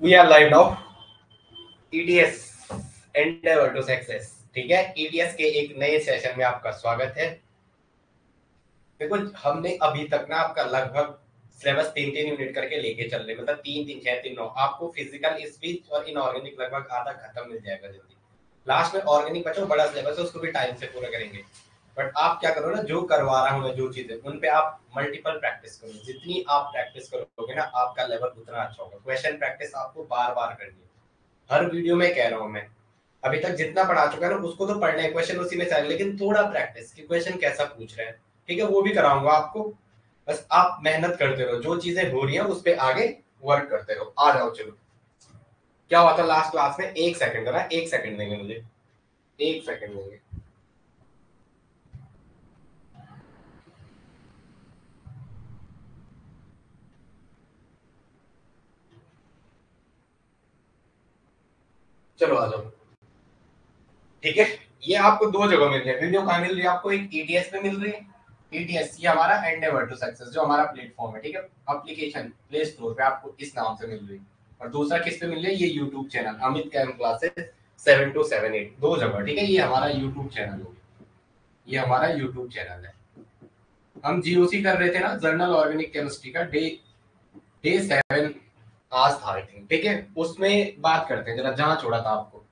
We are live now. ETS endeavour to success. ठीक है, ETS के एक नए सेशन में आपका स्वागत है। देखो, हमने अभी तक ना आपका लगभग सिलेबस 3-3 यूनिट करके लेके चल रहे, मतलब 3-3 6-3 9। आपको फिजिकल, स्पीच और इनऑर्गेनिक लगभग आधा खत्म मिल जाएगा जल्दी। लास्ट में ऑर्गेनिक बचा बड़ा सिलेबस है, उसको भी टाइम से पूरा करेंगे। बट आप क्या करो ना, जो करवा रहा हूँ मैं, जो चीजें उन पे आप मल्टीपल प्रैक्टिस करो। जितनी आप प्रैक्टिस करोगे ना, आपका लेवल उतना अच्छा होगा। क्वेश्चन प्रैक्टिस आपको बार बार करनी है। हर वीडियो में कह रहा हूँ मैं, अभी तक जितना पढ़ा चुका है ना, उसको तो पढ़ना है, क्वेश्चन उसी में से आएगा, लेकिन थोड़ा प्रैक्टिस कि क्वेश्चन कैसा पूछ रहे हैं। ठीक है, वो भी कराऊंगा आपको। बस आप मेहनत करते रहो, जो चीजें हो रही हैं उस पर आगे वर्क करते रहो। आ जाओ, चलो। क्या हुआ था लास्ट क्लास में? 1 सेकंड करा, 1 सेकंड देंगे मुझे, 1 सेकंड देंगे। चलो आ जाओ। ठीक है, ये आपको दो जगह मिल रही है वीडियो। कहाँ मिल रही है आपको? एक ईटीएस पे मिल रही है। ईटीएस ये हमारा एंडेवर टू सक्सेस, जो हमारा प्लेटफॉर्म है। ठीक है, एप्लीकेशन प्ले स्टोर पे आपको इस नाम से मिल रही है। और दूसरा किस पे मिल रही है? ये यूट्यूब चैनल अमित कैम क्लासेस 7278, दो जगह। ठीक है, ये हमारा यूट्यूब चैनल हो गया, ये हमारा यूट्यूब चैनल है। हम जीओसी कर रहे थे ना, जर्नल ऑर्गेनिक केमिस्ट्री का डे डे 7 आज था आई थिंक। ठीक है, उसमें बात करते हैं जरा, जहां छोड़ा था आपको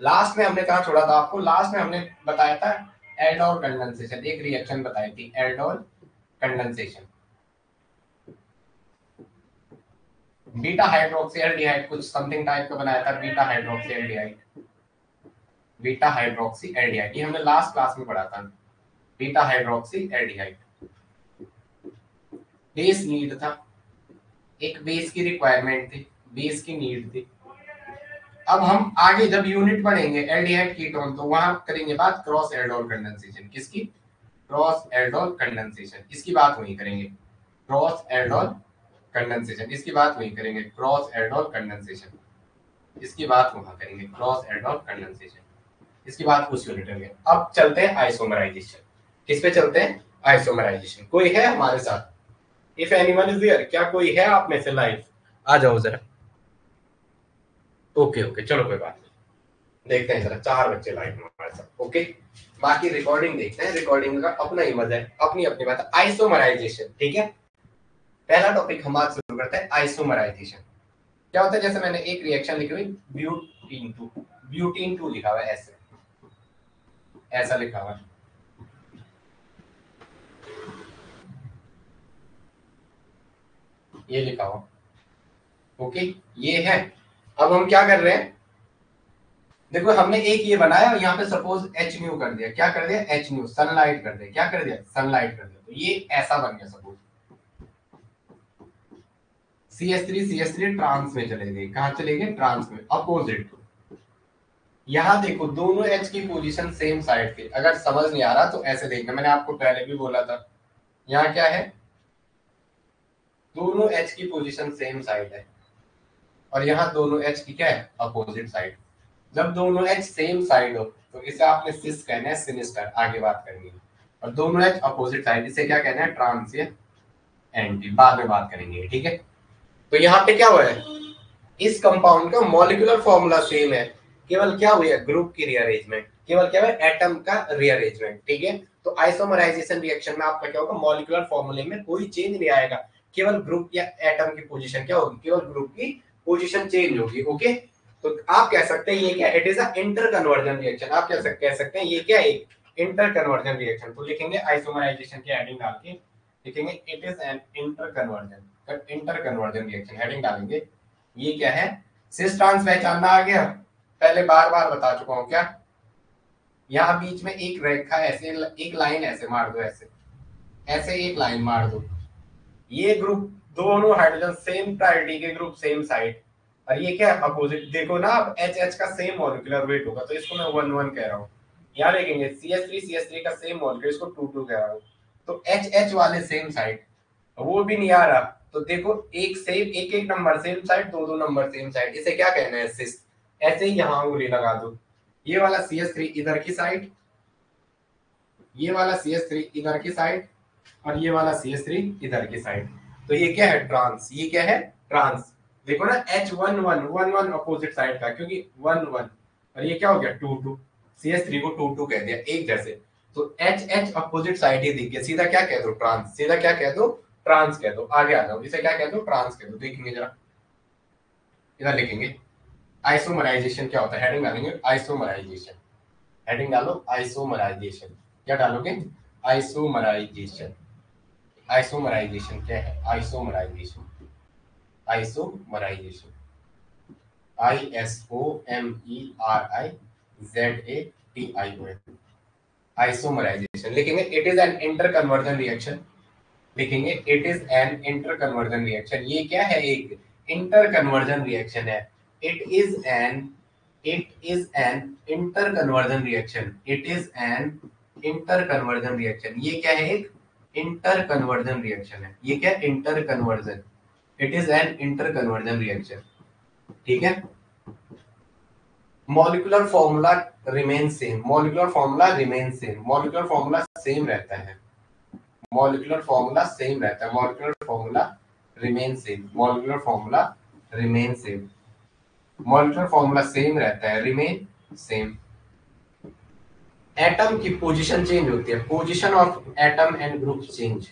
लास्ट में। हमने कहा छोड़ा था आपको? लास्ट में हमने बताया था एल्डोल कंडेंसेशन, एक रिएक्शन बताई थी, aldol condensation. Beta hydroxy aldehyde कुछ समथिंग टाइप का बनाया था, beta hydroxy aldehyde, beta hydroxy aldehyde, ये हमने लास्ट क्लास में पढ़ा था। Beta hydroxy aldehyde base need था, एक बेस की रिक्वायरमेंट थी, बेस की नीड थी। अब हम आगे जब यूनिट पढ़ेंगे एल्डिहाइड कीटोन, तो वहां करेंगे बात क्रॉस एल्डोल कंडेंसेशन। किसकी? क्रॉस एल्डोल कंडेंसेशन, इसकी बात वही करेंगे। क्रॉस एल्डोल कंडेंसेशन, इसकी बात वही करेंगे। क्रॉस एल्डोल कंडेंसेशन, इसकी बात वहां करेंगे। क्रॉस एल्डोल कंडेंसेशन, इसकी बात उस यूनिट में। अब चलते हैं आइसोमराइजेशन। किस पे चलते हैं? आइसोमराइजेशन। कोई है हमारे साथ? इफ एनीवन इज देयर, क्या कोई है आप में से लाइव? आ जाओ जरा। ओके ओके, चलो कोई बात नहीं। देखते हैं जरा, 4 बच्चे लाइव में हमारे साथ। ओके, बाकी रिकॉर्डिंग देखते हैं। रिकॉर्डिंग का अपना ही मजा है, अपनी अपनी बात है। आइसोमराइजेशन, ठीक है, पहला टॉपिक हम आज शुरू करते हैं। आइसोमराइजेशन क्या होता है? जैसे मैंने एक रिएक्शन लिखी हुई, ब्यूटीन टू लिखा हुआ है, ऐसे ऐसा लिखा हुआ है, ये लिखा हुआ। ओके, ये है। अब हम क्या कर रहे हैं? देखो, हमने एक ये बनाया और यहाँ पे सपोज एच न्यू कर दिया। क्या कर दिया? एच न्यू, सनलाइट कर दिया। क्या कर दिया? सनलाइट कर दिया। तो ये ऐसा बन गया suppose. C S three trans में चले गए। कहाँ चले गए? ट्रांस में, अपोजिट। यहाँ देखो, दोनों एच की पोजीशन सेम साइड थी। अगर समझ नहीं आ रहा तो ऐसे देखना, मैंने आपको पहले भी बोला था। यहाँ क्या है? दोनों एच की पोजीशन सेम साइड है, और यहाँ दोनों एच की क्या है? Opposite side. जब दोनों एच सेम साइड हो तो इसे आपने सिस कहना है, सिनिस्टर। आगे बात करेंगे। और दोनों एच अपोजिट साइड, इसे क्या कहना है? ट्रांस या एंटी। बाद में बात करेंगे, ठीक है। तो यहाँ पे क्या हुआ है? इस कंपाउंड का मॉलिक्यूलर फॉर्मूला सेम है, केवल क्या हुआ है? ग्रुप की रीअरेंजमेंट। केवल क्या है? एटम का रीअरेंजमेंट, ठीक है। तो आइसोमराइजेशन रिएक्शन में आपका क्या होगा? मॉलिक्यूलर फॉर्मूले में कोई चेंज नहीं आएगा, केवल ग्रुप या एटम की पोजीशन क्या होगी? केवल ग्रुप की पोजीशन चेंज होगी। ओके, तो आप कह सकते हैं ये क्या? It is a inter conversion reaction. आप क्या कह सकते हैं ये क्या है? एक इंटर कन्वर्जन रिएक्शन। तो लिखेंगे आइसोमराइजेशन की हेडिंग डाल के, लिखेंगे it is an inter conversion, inter conversion reaction heading डालेंगे। ये क्या है? सिस ट्रांस पहचानना आ गया? पहले बार बार बता चुका हूं क्या? यहाँ बीच में एक रेखा ऐसे, एक लाइन ऐसे मार दो, ऐसे ऐसे एक लाइन मार दो। ये ग्रुप, दोनों हाइड्रोजन सेम प्रायोरिटी के ग्रुप, सेम साइड। और ये क्या? अपोजिट। देखो ना, अब एच एच का सेम मॉलिक्यूलर वेट होगा, तो इसको मैं 1-1 कह रहा हूँ। यहाँ देखेंगे सी एस थ्री का सेम मॉलिक्यूलर, इसको 2-2 कह रहा हूँ। तो एच एच वाले सेम साइड, वो भी नहीं आ रहा। तो देखो, एक सेम, एक एक नंबर सेम साइड, दो दो नंबर सेम साइड, इसे क्या कहना है? सिस। ऐसे ही यहाँ उंगली लगा दो। ये वाला सी एस थ्री इधर की साइड, ये वाला सी एस थ्री इधर की साइड, और ये वाला सी एस थ्री इधर की साइड। तो ये क्या है? ट्रांस। ये क्या है? ट्रांस। देखो ना H11 अपोजिट साइड का, क्योंकि 1 1 और ये क्या हो गया 2 2, CS3 को 2 2 कह दिया एक जैसे, तो H अपोजिट साइड ही दिख गया, सीधा क्या कह दो ट्रांस, सीधा क्या कह दो ट्रांस कह दो। आगे आ जाओ, इसे क्या कह दो ट्रांस कह दो। देखेंगे जरा, इधर लिखेंगे आइसोमराइजेशन क्या होता है, हेडिंग डालेंगे आइसोमराइजेशन, हेडिंग डालो आइसोमराइजेशन, क्या डालोगे आइसोमराइजेशन। आइसोमराइजेशन क्या है, आइसोमराइजेशन, आइसोमराइजेशन ISOMERIZATION, आइसोमराइजेशन लिखेंगे। It is an inter conversion reaction, लिखेंगे it is an inter conversion reaction. ये क्या है, एक इंटर कन्वर्जन रिएक्शन है। It is an inter conversion reaction, it is an inter conversion reaction. ये क्या है, एक इंटर कन्वर्जन रिएक्शन है। ये क्या inter conversion, it is an inter conversion reaction, ठीक है। Molecular formula remain same, molecular formula remain same, molecular formula same रहता है, मॉलिक्यूलर फॉर्मूला सेम रहता है, molecular formula remain same, molecular formula remain same, molecular formula same रहता है, remain same. Atom की position change होती है, position of atom and group change,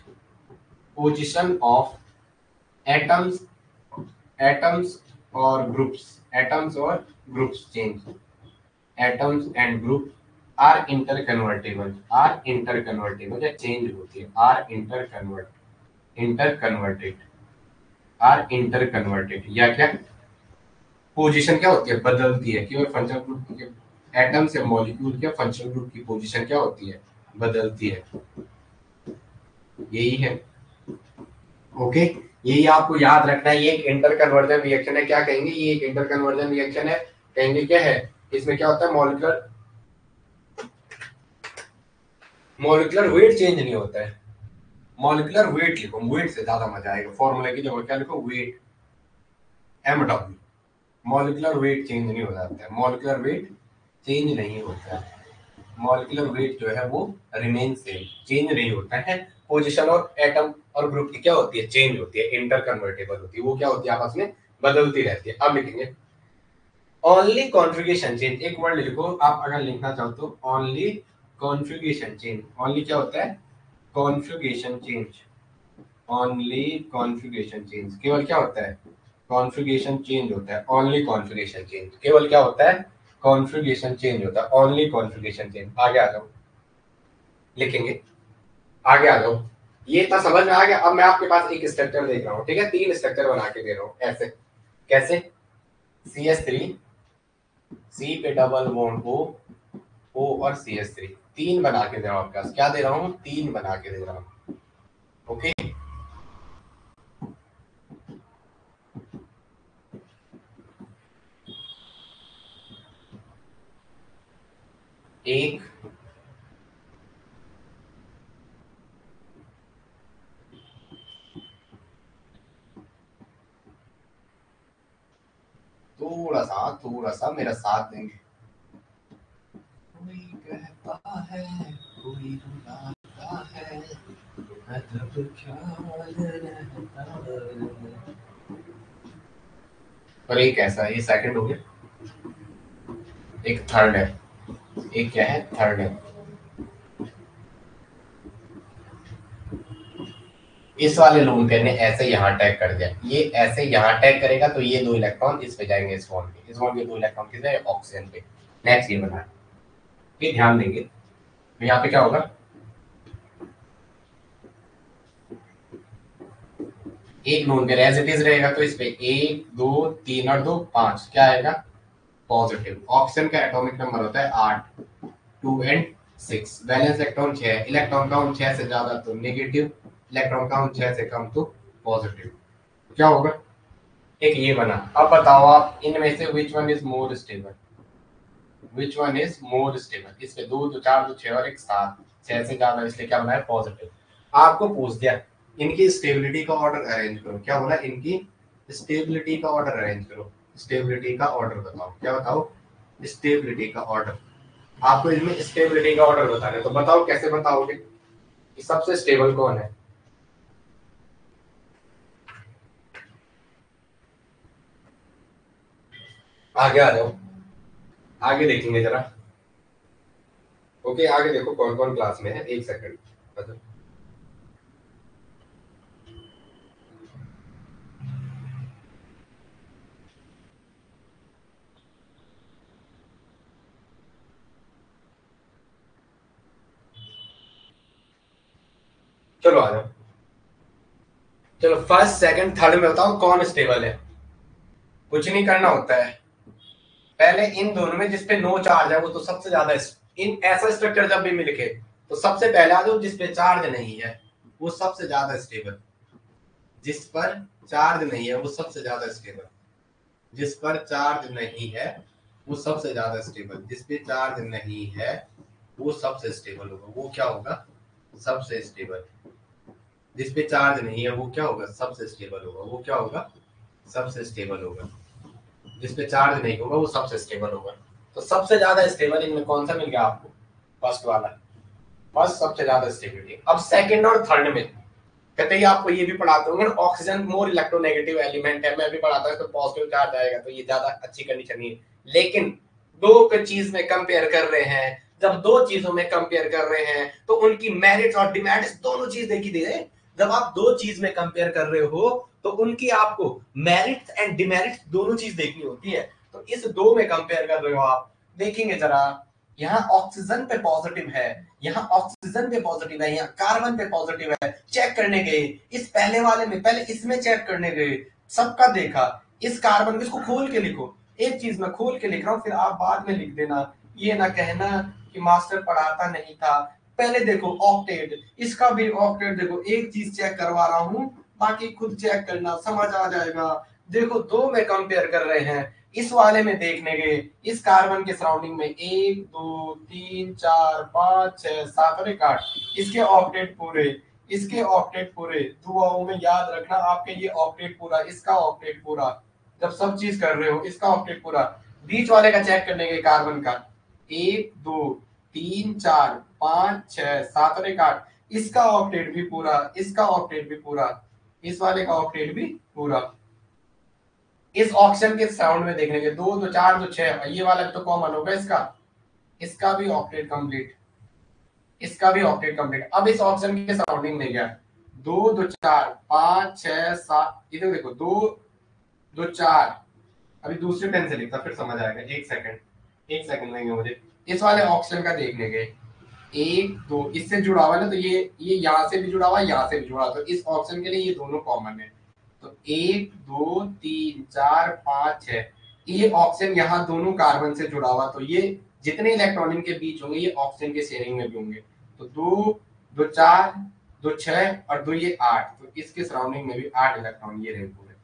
position of atoms, atoms और ग्रुप्स, एटम्स और groups change, atoms and group are interconvertible, are interconvertible या change होती है, are interconvert, interconverted, are interconverted या क्या position क्या होती है, बदलती है, केवल फंक्शनल ग्रुप के एटम्स या मॉलिक्यूल के फंक्शनल ग्रुप की पोजीशन क्या होती है, बदलती है, यही है। ओके, यही आपको याद रखना है। ये एक इंटर कन्वर्जन रिएक्शन है, क्या कहेंगे, ये एक इंटर कन्वर्जन रिएक्शन है, कहेंगे क्या है, इसमें क्या होता है, मॉलिक्यूलर, मॉलिक्यूलर वेट चेंज नहीं होता है, मॉलिक्यूलर वेट लिखो, वेट से ज्यादा मजा आएगा, फॉर्मूला की जगह क्या लिखो, weight, MW, molecular weight change नहीं हो जाता है, मॉलिक्यूलर वेट चेंज नहीं होता है, मॉलिक्यूलर वेट जो है वो रिमेन सेम, चेंज नहीं होता है। पोजीशन और एटम और ग्रुप की क्या होती है, चेंज होती है, इंटर कन्वर्टेबल होती है, वो क्या होती है, आपस में बदलती रहती है। अब लिखेंगे ओनली कॉन्फ़िगरेशन चेंज, एक वर्ड लिखो आप अगर लिखना चाहो तो, ओनली कॉन्फ़िगरेशन चेंज, ओनली क्या होता है, configuration change, only configuration change, केवल क्या होता है, कॉन्फ़िगरेशन चेंज होता है, ओनली कॉन्फ़िगरेशन चेंज, केवल क्या होता है, कॉन्फ़िगरेशन चेंज होता है, ओनली कॉन्फ़िगरेशन चेंज। आगे आ जाओ, लिखेंगे आगे आ जाओ, ये था समझ में आ गया। अब मैं आपके पास एक स्ट्रक्चर देख रहा हूँ, ठीक है, 3 स्ट्रक्चर बना के दे रहा हूँ, ऐसे कैसे, CS3, C पे डबल बॉन्ड O और CS3, 3 बना के दे रहा हूँ आपके पास, क्या दे रहा हूँ, 3 बना के दे रहा हूँ। ओके, एक थोड़ा सा मेरा साथ देंगे। कोई कहता है, कोई रुलाता है, अजब ख्याल रहता है। और एक ऐसा, ये सेकंड हो गया, एक थर्ड है, एक क्या है, थर्ड है। इस वाले लोन पे ने ऐसे यहाँ टैग कर दिया, ये ऐसे यहाँ टैग करेगा तो ये 2 इलेक्ट्रॉन इस पे जाएंगे, इस बॉन्ड पे, इस बॉन्ड के 2 इलेक्ट्रॉन किस पे, ऑक्सीजन पे। नेक्स्ट ये बना, ये ध्यान देंगे तो यहाँ पे क्या होगा, एक लोन पे एज इट इज रहेगा तो इस पे 1 2 3 और 2 5 क्या आएगा, पॉजिटिव। ऑक्सीजन का एटॉमिक नंबर होता है 8, 2 and 6, valence electron 6, electron count 6 से ज्यादा तो नेगेटिव, इलेक्ट्रॉन काउंट 6 से कम तो पॉजिटिव। क्या होगा, एक ये बना। अब बताओ आप इनमें से which one is more stable, which one is more stable, इस पे 2 2 4 2 6 और एक 7, 6 से ज्यादा इसलिए क्या बनाया, पॉजिटिव। आपको पूछ दिया इनकी स्टेबिलिटी का ऑर्डर अरेंज करो, क्या बोला, इनकी स्टेबिलिटी का ऑर्डर अरेंज करो, स्टेबिलिटी का ऑर्डर बताओ, क्या बताओ, स्टेबिलिटी का ऑर्डर। आपको इसमें स्टेबिलिटी का ऑर्डर बताना है, तो बताओ कैसे बताओगे कि सबसे स्टेबल कौन है। आगे आ जाओ, आगे देखेंगे जरा। ओके आगे देखो कौन कौन क्लास में है, एक सेकंड। अच्छा चलो आ जाओ। चलो फर्स्ट सेकंड थर्ड में बताओ कौन स्टेबल है। कुछ नहीं करना होता है, पहले इन दोनों में जिसपे नो चार्ज है वो तो सबसे ज्यादा, इन ऐसा स्ट्रक्चर जब भी मिलके तो सबसे पहले आ जाओ जिसपे चार्ज नहीं है वो सबसे ज्यादा स्टेबल, जिस पर चार्ज नहीं है वो सबसे ज्यादा स्टेबल, जिस पर चार्ज नहीं है वो सबसे ज्यादा स्टेबल, जिस पे चार्ज नहीं है वो सबसे स्टेबल होगा। वो क्या होगा? सबसे स्टेबल। जिस पे चार्ज नहीं है वो क्या होगा? सबसे स्टेबल होगा। वो क्या होगा? सबसे स्टेबल होगा। जिस पे चार्ज नहीं होगा वो सबसे स्टेबल होगा। तो सबसे ज्यादा स्टेबल इनमें कौन सा मिल गया आपको? फर्स्ट वाला, फर्स्ट सबसे ज्यादा स्टेबिलिटी। अब सेकंड और थर्ड में कहते हैं आपको ये भी पढ़ाते होंगे, ऑक्सीजन मोर इलेक्ट्रोनेगेटिव एलिमेंट है, मैं भी पढ़ाता हूं, तो पॉजिटिव चार्ज आएगा तो ये ज्यादा अच्छी कंडीशन नहीं है। लेकिन दो चीज में कंपेयर कर रहे हैं, जब दो चीजों में कंपेयर कर रहे हैं तो उनकी मेरिट्स और डिमेरिट्स दोनों चीज देखी दे रहे। जब आप दो चीज में कंपेयर कर रहे हो तो उनकी आपको मेरिट्स एंड डिमेरिट्स दोनों चीज देखनी होती है। तो इस दो में कंपेयर कर रहे हो आप, देखेंगे जरा, यहाँ ऑक्सीजन पे पॉजिटिव है, यहाँ ऑक्सीजन पे पॉजिटिव है, यहाँ कार्बन पे पॉजिटिव है, चेक करने गए इस पहले वाले में, पहले इसमें चेक करने गए, सबका देखा, इस कार्बन को, इसको खोल के लिखो, एक चीज में खोल के लिख रहा हूँ फिर आप बाद में लिख देना, ये ना कहना कि मास्टर पढ़ाता नहीं था। पहले देखो ऑक्टेट, इसका भी ऑक्टेट देखो, एक चीज चेक करवा रहा हूँ, बाकी खुद चेक करना, समझ आ जाएगा। देखो दो में कंपेयर कर रहे हैं, इस वाले में देखने गए, इस कार्बन के सराउंडिंग में 1 2 3 4 5 6 7 और 1 8, इसके ऑक्टेट पूरे, इसके ऑक्टेट पूरे, दुआओं में याद रखना आपके ये ऑक्टेट पूरा, इसका ऑक्टेट पूरा, जब सब चीज कर रहे हो इसका ऑक्टेट पूरा। बीच वाले का चेक करने गए कार्बन का, 1 2 3 4 5 6 7 और 1 8, इसका ऑक्टेट भी पूरा, इसका ऑक्टेट भी पूरा, इस वाले का ऑक्टेट भी पूरा। इस ऑक्सीजन के साउंड में देखने के 2 2 4 2 6, ये वाला भी तो कॉमन होगा इसका, इसका भी ऑक्टेट कंप्लीट, इसका भी ऑक्टेट कंप्लीट। अब इस ऑक्सीजन के सराउंडिंग में गया 2 2 4 5 6 7, इधर देखो 2 2 4, अभी दूसरे पेन से लिखता फिर समझ आएगा, एक सेकंड लेंगे मुझे। इस वाले ऑक्सीजन का देखने गए 1 2, इससे जुड़ा हुआ है ना, तो ये यहाँ से भी जुड़ा हुआ है, यहाँ से भी जुड़ा हुआ, तो इस ऑप्शन के लिए ये दोनों कॉमन है। तो 1 2 3 4 5 6, ये ऑक्सीजन यहाँ दोनों कार्बन से जुड़ा हुआ, तो ये जितने इलेक्ट्रॉन के बीच होंगे ये ऑक्सीजन के शेयरिंग में भी होंगे। तो 2 2 4 2 6 और 2 ये 8, तो इसके सराउंडिंग में भी 8 इलेक्ट्रॉन ये रहे पूरे।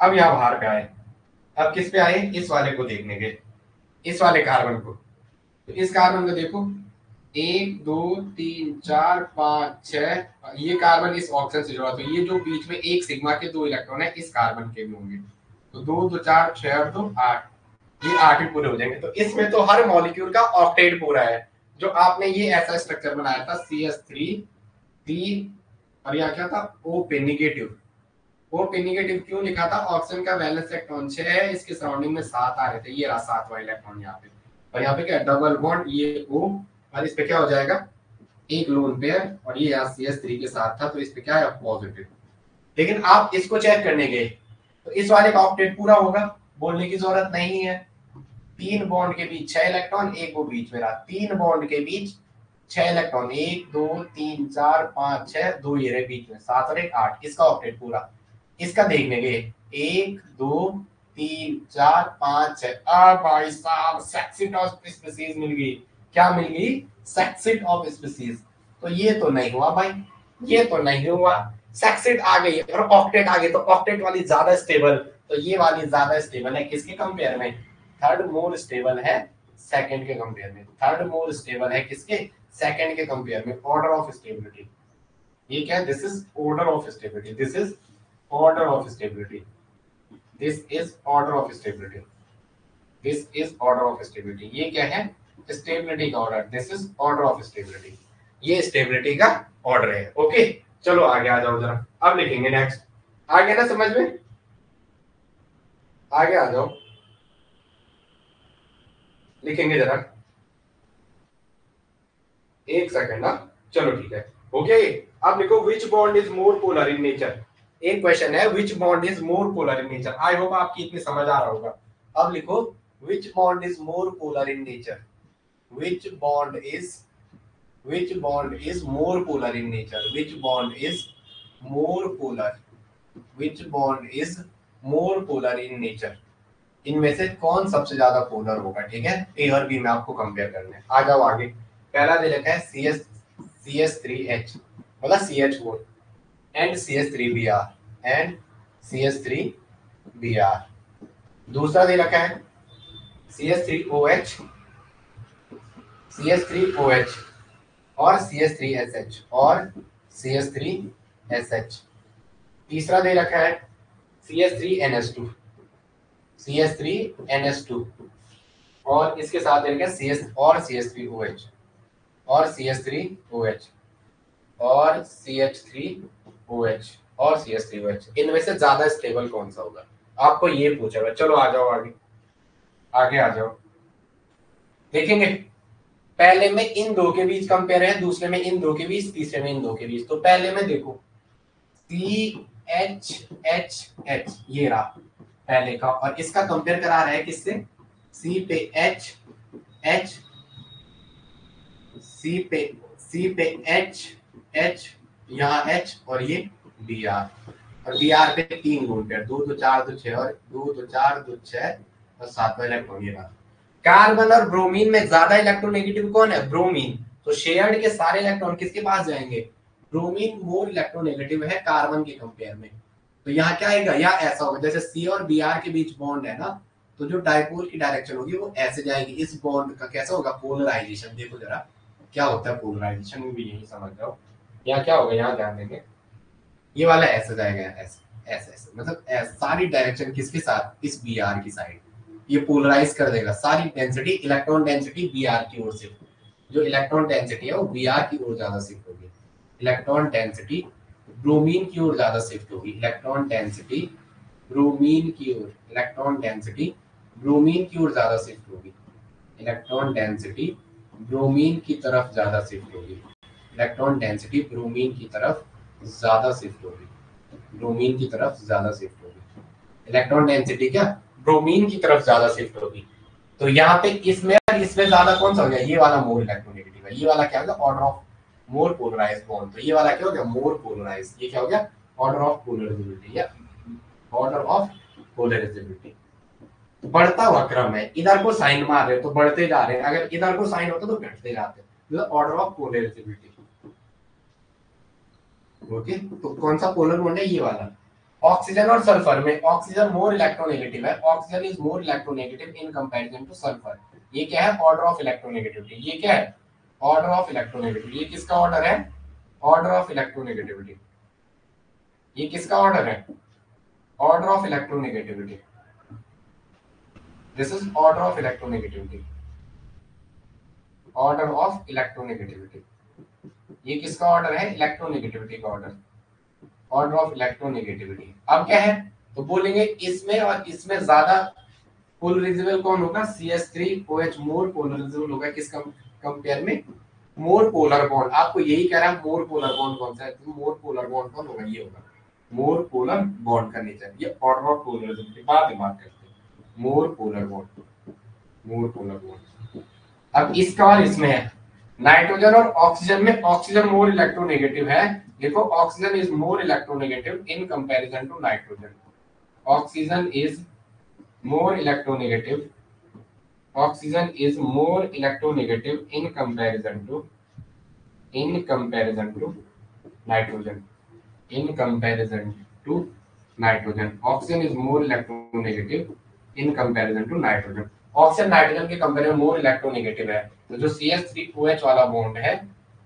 अब यहाँ बाहर पे आए, अब किस पे आए? इस वाले को देखने के, इस वाले कार्बन को, तो इस कार्बन को देखो 1 2 3 4 5 6, ये कार्बन इस ऑक्सीजन से जुड़ा, तो ये जो बीच में एक सिग्मा के 2 इलेक्ट्रॉन है इस कार्बन के भी होंगे। तो 2 2 4 6 और 2 8, ये 8 ही पूरे हो जाएंगे। तो इसमें तो हर मॉलिक्यूल का ऑक्टेट पूरा है। जो आपने ये ऐसा स्ट्रक्चर बनाया था CH3 3, और यहाँ क्या था? O पे निगेटिव, O पे निगेटिव क्यों लिखा था? ऑक्सीजन का वैलेंस इलेक्ट्रॉन 6 है, इसके सराउंडिंग में 7 आ रहे थे, ये रहा 7वां इलेक्ट्रॉन यहाँ पे, और यहाँ पे क्या डबल बॉन्ड, ये O, और इस पे क्या हो जाएगा? एक लोन पेयर, और ये यहाँ CH3 के साथ था तो इस पे क्या है? पॉजिटिव। लेकिन आप इसको चेक करने गए तो इस वाले का ऑक्टेट पूरा होगा, बोलने की जरूरत नहीं है। 3 बॉन्ड के बीच 6 इलेक्ट्रॉन, एक वो बीच में रहा, 3 बॉन्ड के बीच 6 इलेक्ट्रॉन, 1 2 3 4 5 6, 2 ये रहे बीच में, 7 और 1 8, इसका ऑक्टेट पूरा। इसका देखने गए 1 2 3 4 5 6, भाई साहब सेक्सिट ऑफ स्पीसीज मिल गई। क्या मिल गई? सेक्सिट ऑफ स्पीसीज। तो ये तो नहीं हुआ भाई, ये तो नहीं हुआ, सेक्सिट आ गई और ऑक्टेट आ गई, तो ऑक्टेट वाली ज्यादा स्टेबल, तो ये वाली ज्यादा स्टेबल है किसके कंपेयर में? थर्ड मोर स्टेबल है सेकंड के कंपेयर में, थर्ड मोर स्टेबल है किसके? सेकंड के कंपेयर में। ऑर्डर ऑफ स्टेबिलिटी, ये क्या है? This is order of stability, this is order of stability, this is order of stability, this is order of stability. ये क्या है? स्टेबिलिटी का order, this is order of stability, ये stability का order है। ओके चलो आगे आ जाओ जरा, अब लिखेंगे नेक्स्ट। आगे ना समझ में? आगे आ जाओ, लिखेंगे जरा, एक सेकंड ना। चलो ठीक है, हो गया ये। अब लिखो विच bond is more polar in nature. एक क्वेश्चन है विच bond is more polar in nature. I hope आपकी इतनी समझ आ रहा होगा। अब लिखो विच bond is more polar in nature. Which bond is, which bond is more polar in nature, which bond is more polar, which bond is more polar in nature। इनमें से कौन सबसे ज्यादा पोलर होगा, ठीक है। ए और बी में आपको कंपेयर करना है। आ जाओ आगे। पहला दे रखा है CS3H मतलब CH4 and CH3Br and CH3Br। दूसरा दे रखा है CH3OH, CH3OH और CH3SH और CH3SH। तीसरा दे रखा है CH3NH2, CH3NH2 और इसके साथ दे रखा है CS और CH3OH और CH3OH और CH3OH और CH3OH। इनमें से ज्यादा स्टेबल कौन सा होगा, आपको ये पूछेगा। चलो आ जाओ आगे, आगे आ जाओ। देखेंगे पहले में इन दो के बीच कंपेयर है, दूसरे में इन दो के बीच, तीसरे में इन दो के बीच। तो पहले में देखो CHHH ये रहा पहले का, और इसका कंपेयर करा रहा है किससे, C पे H, H, C पे H, H, यहाँ H और ये Br, और Br पे 3 गुण पेयर, 2 2 4 2 6 और 2 2 4 2 6 और 7वां इलेक्ट्रॉन ये रहा। कार्बन और ब्रोमीन में ज्यादा इलेक्ट्रोनेगेटिव कौन है, ब्रोमीन। तो शेयर्ड के सारे इलेक्ट्रॉन किसके पास जाएंगे, ब्रोमीन मोर इलेक्ट्रोनेगेटिव है कार्बन के कंपेयर में। तो यहाँ क्या आएगा, यहाँ ऐसा होगा जैसे सी और बी आर के बीच बॉन्ड है ना, तो जो डाइपोल की डायरेक्शन होगी वो ऐसे जाएगी। इस बॉन्ड का कैसा होगा, पोलराइजेशन। देखो जरा क्या होता है पोलराइजेशन में भी यही समझ जाओ। यहाँ क्या होगा, यहाँ ध्यान देंगे, ये वाला ऐसे जाएगा, ऐसे ऐसे ऐसे, मतलब सारी डायरेक्शन किसके साथ, इस बी आर की साइड। ये पोलराइज कर देगा सारी density, electron density B R की ओर से, जो इलेक्ट्रॉन डेंसिटी है वो बी आर की ओर ज्यादा शिफ्ट होगी। इलेक्ट्रॉन डेंसिटी ब्रोमीन की ओर ज्यादा शिफ्ट होगी, इलेक्ट्रॉन डेंसिटी ब्रोमीन की ओर, इलेक्ट्रॉन डेंसिटी ब्रोमीन की ओर ज्यादा शिफ्ट होगी, इलेक्ट्रॉन डेंसिटी ब्रोमीन की तरफ ज्यादा शिफ्ट होगी, इलेक्ट्रॉन डेंसिटी ब्रोमीन की तरफ ज्यादा शिफ्ट होगी, ब्रोमीन की तरफ ज्यादा शिफ्ट होगी। इलेक्ट्रॉन डेंसिटी क्या, ब्रोमीन की तरफ ज्यादा शिफ्ट होगी। तो यहाँ पे इसमें इसमें ज्यादा कौन सा हो गया, ये वाला मोर इलेक्ट्रोनेगेटिव है। ये वाला क्या हो गया, order of more polarized bond. तो ये वाला क्या हो गया, मोर पोलराइज्ड। ये क्या हो गया, ऑर्डर ऑफ पोलराइजेबिलिटी या ऑर्डर ऑफ पोलराइजेबिलिटी। बढ़ता हुआ क्रम है, इधर को साइन मार रहे तो बढ़ते जा रहे हैं, अगर इधर को साइन होता तो घटते जाते। Order of polarisability. ओके, तो कौन सा पोलर बॉन्ड है, ये वाला। ऑक्सीजन और सल्फर में ऑक्सीजन मोर इलेक्ट्रोनेगेटिव है, oxygen is more electronegative in comparison two sulphur. ये क्या है, ऑर्डर ऑफ इलेक्ट्रोनेगेटिविटी। ये क्या है, ऑर्डर ऑफ इलेक्ट्रोनेगेटिविटी। ये किसका ऑर्डर है, ऑर्डर ऑफ इलेक्ट्रोनेगेटिविटी। ये किसका ऑर्डर है, order of electronegativity. This is order of electronegativity, order of electronegativity. ये किसका ऑर्डर है, इलेक्ट्रोनेगेटिविटी का ऑर्डर, ऑर्डर ऑफ इलेक्ट्रोनेगेटिविटी। अब क्या है, तो बोलेंगे इसमें और इसमें ज्यादा पोलराइजेबल कौन होगा, CH3OH मोर पोलराइजेबल होगा। किस कंपेयर में, मोर पोलर बॉन्ड। आपको यही कह रहा है मोर पोलर बॉन्ड कौन सा है, तो मोर पोलर बॉन्ड कौन होगा, ये होगा मोर पोलर बॉन्ड का नेचर। ये ऑर्डर ऑफ पोलराइजेबिलिटी बाद में बात करते हैं। More polar bond, more polar bond. अब इसका और इसमें है, नाइट्रोजन और ऑक्सीजन में ऑक्सीजन मोर इलेक्ट्रोनेगेटिव है। देखो oxygen is more electronegative in comparison to nitrogen. Oxygen is more electronegative, oxygen is more electronegative in comparison to nitrogen, in comparison to nitrogen। oxygen is more electronegative in comparison to nitrogen। Oxygen nitrogen के compare में मोर electronegative है। तो जो CH3OH वाला bond है,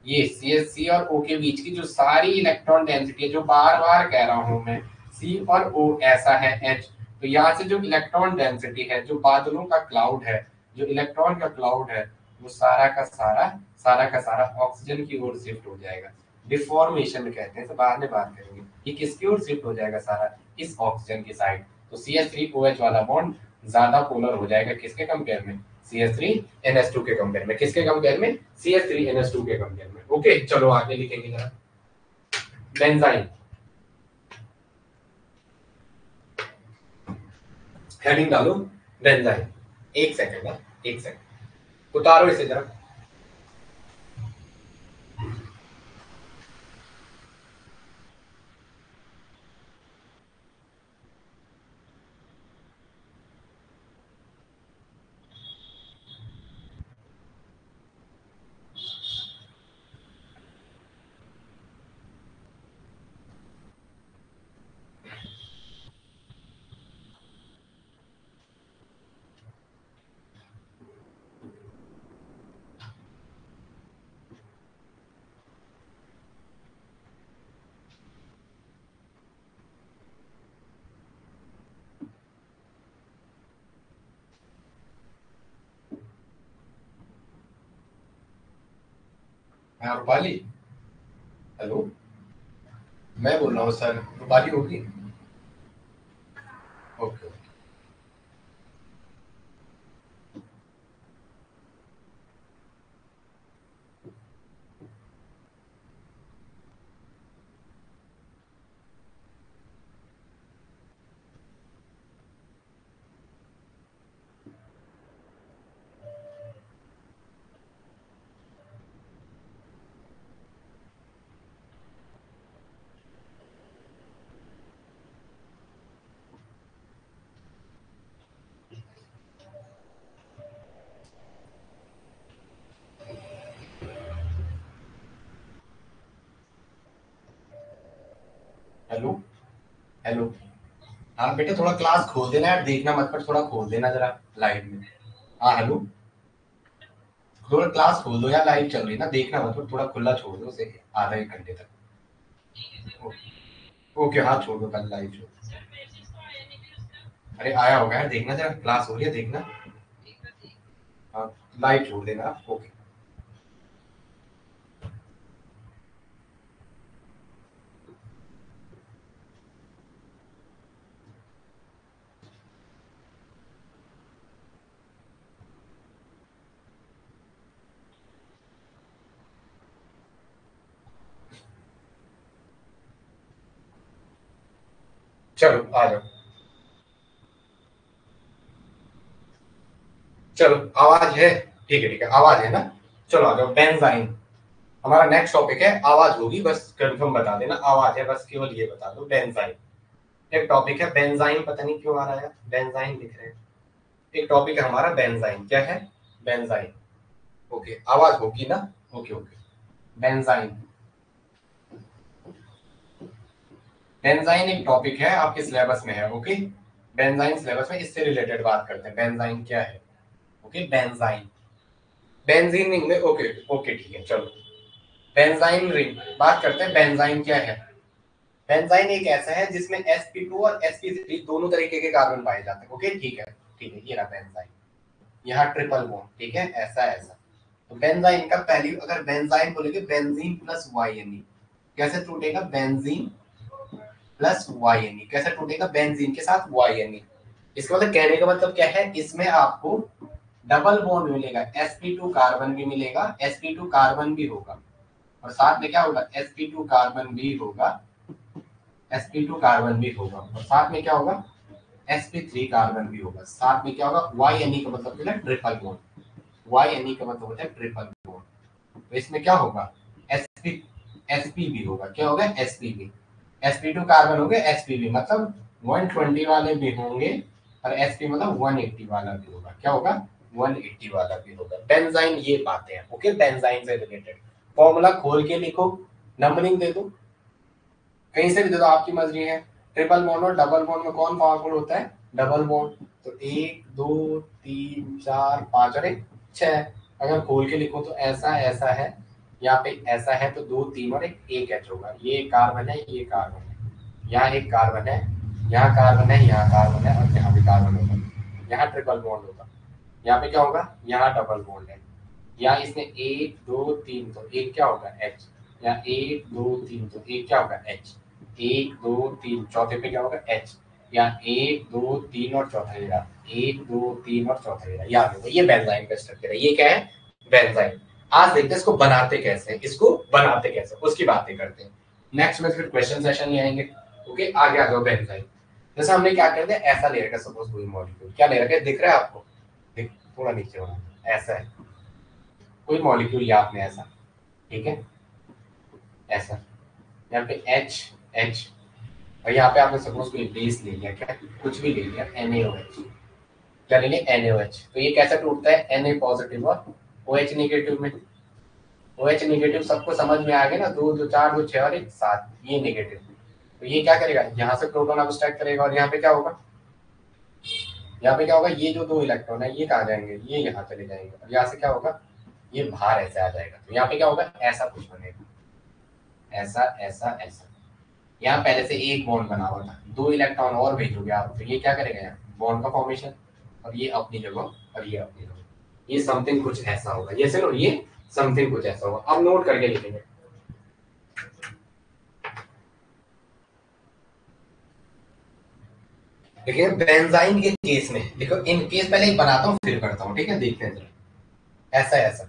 ये CH और O के बीच की जो सारी इलेक्ट्रॉन डेंसिटी है, जो बार बार कह रहा हूं मैं, C और O ऐसा है H, तो यहाँ से जो इलेक्ट्रॉन डेंसिटी है, जो बादलों का क्लाउड है, जो इलेक्ट्रॉन का क्लाउड है, वो सारा का सारा ऑक्सीजन की ओर शिफ्ट हो जाएगा। डिफॉर्मेशन कहते हैं, तो बाद में बात करेंगे। ये किसकी ओर शिफ्ट हो जाएगा सारा, इस ऑक्सीजन की साइड। तो CH3OH वाला बॉन्ड ज्यादा पोलर हो जाएगा किसके कंपेयर में, CH3NH2 के कंपेयर में। किसके कंपेयर में, CH3NH2 के कंपेयर में। ओके चलो आगे लिखेंगे जरा, बेंजाइन, हेडिंग डालो बेंजाइन। एक सेकंड है, एक सेकंड, उतारो इसे जरा। हाँ रूपाली, हेलो, मैं बोल रहा हूँ सर, रूपाली होगी। ओके हेलो, हेलो, हाँ बेटा थोड़ा क्लास खोल देना यार, देखना मत पर थोड़ा खोल देना जरा लाइव में। हाँ हेलो, थोड़ा क्लास खोल दो यार, लाइव चल रही ना, देखना मत पर थोड़ा खुला छोड़ दो उसे आधा एक घंटे तक। ओके हाँ छोड़ दो, कल लाइव छोड़ दो। अरे आया होगा यार, देखना जरा, क्लास हो रही है देखना। हाँ लाइव छोड़ देना आप, ओके। चलो आ जाओ, चलो आवाज है, ठीक है ठीक है, आवाज है ना। चलो आ जाओ, बेंजाइन हमारा नेक्स्ट टॉपिक है। आवाज होगी बस कंफर्म बता देना, आवाज है बस, केवल ये बता दो बेंजाइन। एक टॉपिक है बेंजाइन, पता नहीं क्यों आ रहा है बेंजाइन लिख रहे हैं। एक टॉपिक है हमारा बेंजाइन, क्या है, बेंजाइन। ओके आवाज होगी ना, ओके ओके। बेंजाइन, बेंजाइन एक टॉपिक है आपके सिलेबस में है, ओके। बेंजाइन सिलेबस में, इससे रिलेटेड बात करते हैं, बेंजाइन क्या है। ओके बेंजाइन, बेंजीन रिंग में, ओके ओके ठीक है चलो। बेंजाइन रिंग बात करते हैं, बेंजाइन क्या है। बेंजाइन एक ऐसा है जिसमें sp2 और sp3 दोनों तरीके के कार्बन पाए जाते हैं, ओके ठीक है ठीक है, ये रहा बेंजाइन। यहाँ ट्रिपल बॉन्ड, ठीक है, ऐसा ऐसा। तो बेंजाइन का पहली, अगर बेंजाइन बोलेंगे बेंजीन प्लस वाई, कैसे टूटेगा, बेंजीन प्लस वाई, कैसे टूटेगा, बेंजीन के साथ वाई। इसका मतलब कहने का मतलब क्या है, इसमें आपको डबल बॉन्ड मिलेगा, sp2 कार्बन भी मिलेगा, sp2 कार्बन भी होगा, और साथ में क्या होगा, sp2 कार्बन भी होगा, sp2 कार्बन भी होगा, और साथ में क्या होगा, sp3 कार्बन भी होगा, साथ में क्या होगा, y का मतलब होता है ट्रिपल बॉन्ड, y का मतलब होता है ट्रिपल बॉन्ड। तो इसमें क्या होगा, sp sp भी होगा, क्या होगा, sp भी, sp2 कार्बन हो गए, sp भी मतलब 120 वाले भी होंगे, और sp मतलब 180 वाला भी होगा, क्या होगा, 180 वाला भी होगा। बेंजाइन ये बातें हैं, ओके, बेंजाइन से रिलेटेड फॉर्मूला खोल के लिखो, नंबरिंग दे दो, कहीं से भी दे दो, आपकी मर्जी है। ट्रिपल बॉन्ड और डबल बॉन्ड में कौन पावरफुल होता है, डबल बॉन्ड। तो एक दो तीन चार पांच और एक छह, अगर खोल के लिखो तो ऐसा ऐसा है, यहाँ पे ऐसा है, तो दो तीन और एक एच होगा, ये कार्बन है, ये कार्बन है, यहाँ एक कार्बन है, यहाँ कार्बन है, यहाँ कार्बन है, और यहाँ भी कार्बन होगा, यहाँ ट्रिपल बॉन्ड होगा, यहाँ पे क्या होगा, यहाँ डबल बॉन्ड है, यहाँ इसमें एक दो तीन, तो एक क्या होगा, एच, यहाँ एक दो तीन, तो एक क्या होगा, एच, एक दो तीन, चौथे पे क्या होगा, एच, या 1 2 3 और चौथा ये रहा, 1 2 3 और चौथा ये रहा, याद रखो ये बेंजाइन का स्ट्रक्चर है। ये क्या है? बेंजाइन। आज देखते हैं इसको बनाते कैसे, इसको बनाते कैसे, उसकी बातें करते हैं। नेक्स्ट में फिर क्वेश्चन सेशन में आएंगे। ओके, आगे आ जाओ। बेंजाइन जैसे हमने क्या कर दिया, ऐसा ले रखा, सपोज कोई मॉलिक्यूल क्या ले रखा है, दिख रहा है आपको? थोड़ा नीचे होना, ऐसा है कोई मॉलिक्यूल, या आपने ऐसा, ठीक है, ऐसा यहाँ पे H H, और यहाँ पे आपने सपोज कोई बेस ले लिया, क्या कुछ भी ले लिया, NaOH, क्या ले लिया, NaOH। तो ये कैसे टूटता है, Na पॉजिटिव और OH नेगेटिव में। OH नेगेटिव सबको समझ में आ गया ना, 2 2 4 2 6 और 1 7, ये नेगेटिव। तो ये क्या करेगा, यहाँ से प्रोटॉन अब्स्ट्रैक्ट करेगा, और यहाँ पे क्या होगा, यहाँ पे क्या होगा, ये जो 2 इलेक्ट्रॉन है ये कहाँ जाएंगे, ये यहाँ चले जाएंगे, और यहाँ से क्या होगा, ये बाहर ऐसे आ जाएगा। तो यहाँ पे क्या होगा, ऐसा कुछ बनेगा, ऐसा ऐसा ऐसा। यहाँ पहले से एक बॉन्ड बना हुआ था, 2 इलेक्ट्रॉन और भेजोगे आप, तो ये क्या करेगा, यहाँ बॉन्ड का फॉर्मेशन, और ये अपनी जगह और ये अपनी जगह, ये समथिंग कुछ ऐसा होगा, ये सुनो, ये समथिंग कुछ ऐसा होगा। अब नोट करके लिखेंगे। देखिए बेंजाइन के केस में, देखो इन केस पहले ही बनाता हूँ फिर करता हूँ, ठीक है, देखते हैं जरा। ऐसा ऐसा,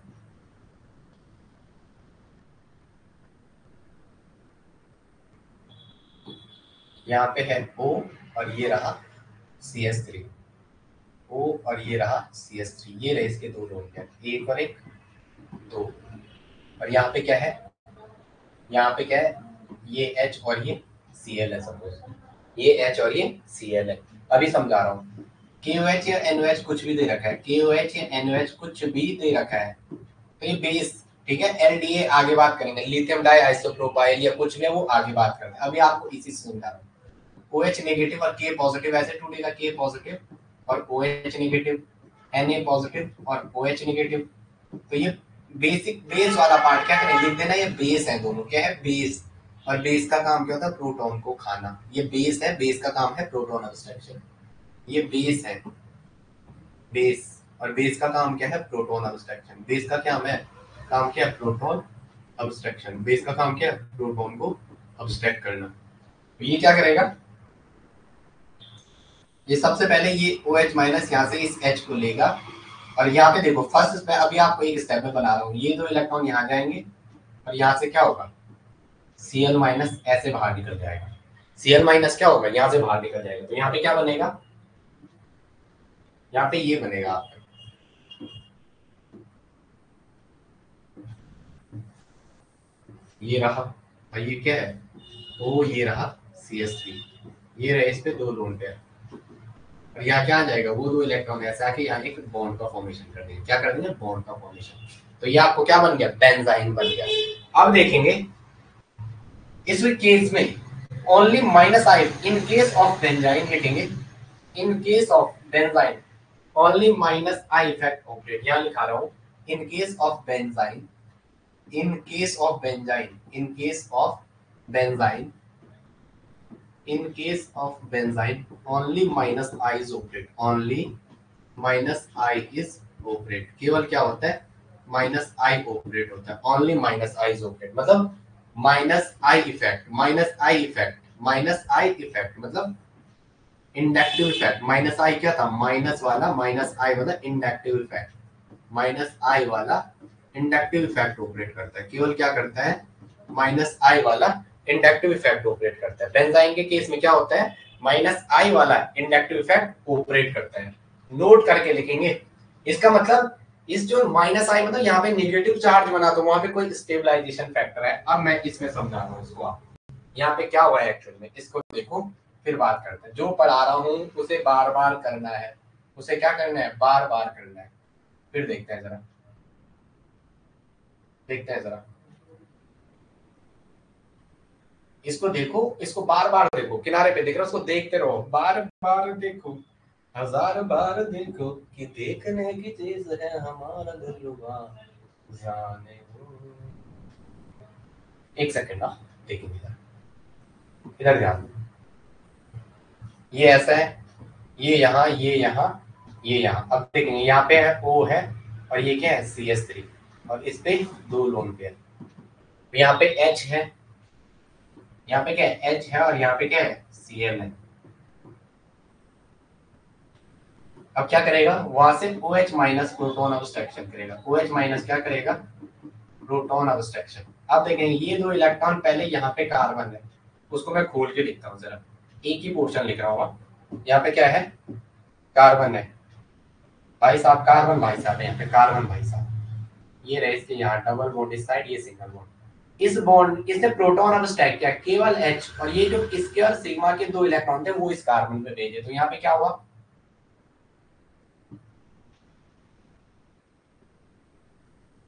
यहाँ पे है O और ये रहा CH3, O और ये रहा CH3, ये रहे इसके 2 लोन, क्या एक और एक 2, और यहाँ पे क्या है, यहाँ पे क्या है, ये H और ये Cl है, सपोज ये H और ये Cl है। अभी समझा रहा हूँ, KOH या NOH कुछ भी दे रखा है, KOH या NOH कुछ भी दे रखा है, तो ये बेस, ठीक है। LDA आगे बात करेंगे, लिथियम डाई आइसोप्रोपाइल या कुछ भी है वो आगे बात करेंगे, अभी आपको इसी से समझा रहा हूँ। OH नेगेटिव और K पॉजिटिव ऐसे टूटेगा, K पॉजिटिव और OH नेगेटिव, Na पॉजिटिव और OH नेगेटिव। तो ये बेसिक बेस वाला पार्ट क्या करें, लिख देना, ये बेस है दोनों, क्या है, बेस। और बेस का काम क्या होता है, प्रोटॉन को खाना, ये बेस है, बेस का काम है प्रोटॉन अब्स्ट्रक्शन, ये बेस है, बेस। और बेस का काम क्या है, प्रोटॉन अब्स्ट्रक्शन। बेस का क्या है, काम क्या है, प्रोटॉन अब्स्ट्रक्शन। बेस का काम क्या है, प्रोटॉन को अब्स्ट्रैक्ट करना। तो ये क्या करेगा, ये सबसे पहले ये OH माइनस यहाँ से इस H को लेगा, और यहाँ पे देखो फर्स्ट में अभी आपको एक स्टेप में बना रहा हूँ, ये 2 इलेक्ट्रॉन यहाँ जाएंगे, और यहाँ से क्या होगा, Cl माइनस ऐसे बाहर निकल जाएगा। Cl माइनस क्या होगा, यहाँ से बाहर निकल जाएगा, तो यहाँ पे क्या बनेगा, यहाँ पे ये बनेगा आपका, ये रहा, और ये क्या है, ओ ये रहा CH3, ये रहे, इस पे 2 लोन पेयर, और यहाँ क्या आ जाएगा, वो 2 इलेक्ट्रॉन ऐसे आके यहाँ एक बॉन्ड का फॉर्मेशन कर देंगे, क्या कर देंगे, बॉन्ड का फॉर्मेशन। तो ये आपको क्या बन गया, बेंजाइन बन गया। अब देखेंगे इस केस में only minus I, in case of benzene लिखेंगे, in case of benzene only minus I effect operate, यहाँ लिखा रहा हूँ, in case of benzene, in case of benzene, in case of benzene, in case of benzene only minus I is operate, only minus I is operate, केवल क्या होता है, minus आई operate होता है, only minus I is operate, मतलब minus I effect, minus I effect, minus I effect मतलब inductive effect. Minus I क्या था, माइनस वाला, माइनस आई वाला इंडक्टिव इफेक्ट, माइनस आई वाला इंडक्टिव इफेक्ट ऑपरेट करता है, केवल क्या करता है, माइनस आई वाला इंडक्टिव इफेक्ट ऑपरेट करता है। बेंजाइन के केस में क्या होता है, माइनस आई वाला इंडक्टिव इफेक्ट ऑपरेट करता है। नोट करके लिखेंगे, इसका मतलब इस जो माइनस आई मतलब यहाँ पे नेगेटिव चार्ज बना, तो वहां पे कोई स्टेबलाइजेशन फैक्टर है। अब मैं इसमें समझा रहा हूँ इसको, आप यहाँ पे क्या हुआ है एक्चुअल में, इसको देखो फिर बात करते हैं। जो पढ़ा रहा हूँ उसे बार बार करना है, उसे क्या करना है, बार बार करना है। फिर देखते हैं जरा, देखते हैं जरा, इसको देखो, इसको बार बार देखो, किनारे पे देख रहे हो, उसको देखते रहो, बार बार देखो, हजार बार देखो कि देखने की चीज है हमारा दिलरुबा, जाने वो। एक सेकंड ना, देखेंगे इधर ध्यान, ये ऐसा है, ये यहाँ, ये यहाँ, ये यहाँ। अब देखेंगे यहाँ पे है O है, और ये क्या है CH3, और इस पे 2 लोन पेयर, यहाँ पे H है, यहाँ पे क्या है H है, और यहाँ पे क्या है Cl है। अब क्या करेगा, वहां से OH माइनस प्रोटॉन अब्स्ट्रक्शन करेगा, OH माइनस क्या करेगा, प्रोटॉन अब्स्ट्रक्शन। अब देखेंगे ये दो इलेक्ट्रॉन पहले यहाँ पे कार्बन है, उसको मैं खोल के लिखता हूँ जरा, एक ही पोर्शन लिख रहा हूँ। यहाँ पे क्या है, कार्बन है भाई साहब, कार्बन भाई साहब है यहाँ पे, कार्बन भाई साहब। ये रहे इसके यहाँ डबल बॉन्ड इस साइड, ये सिंगल बॉन्ड। इस बॉन्ड इसने प्रोटॉन अब स्टैक किया केवल H, और ये जो इसके और सिग्मा के दो इलेक्ट्रॉन थे वो इस कार्बन पे भेजे, तो यहाँ पे क्या हुआ,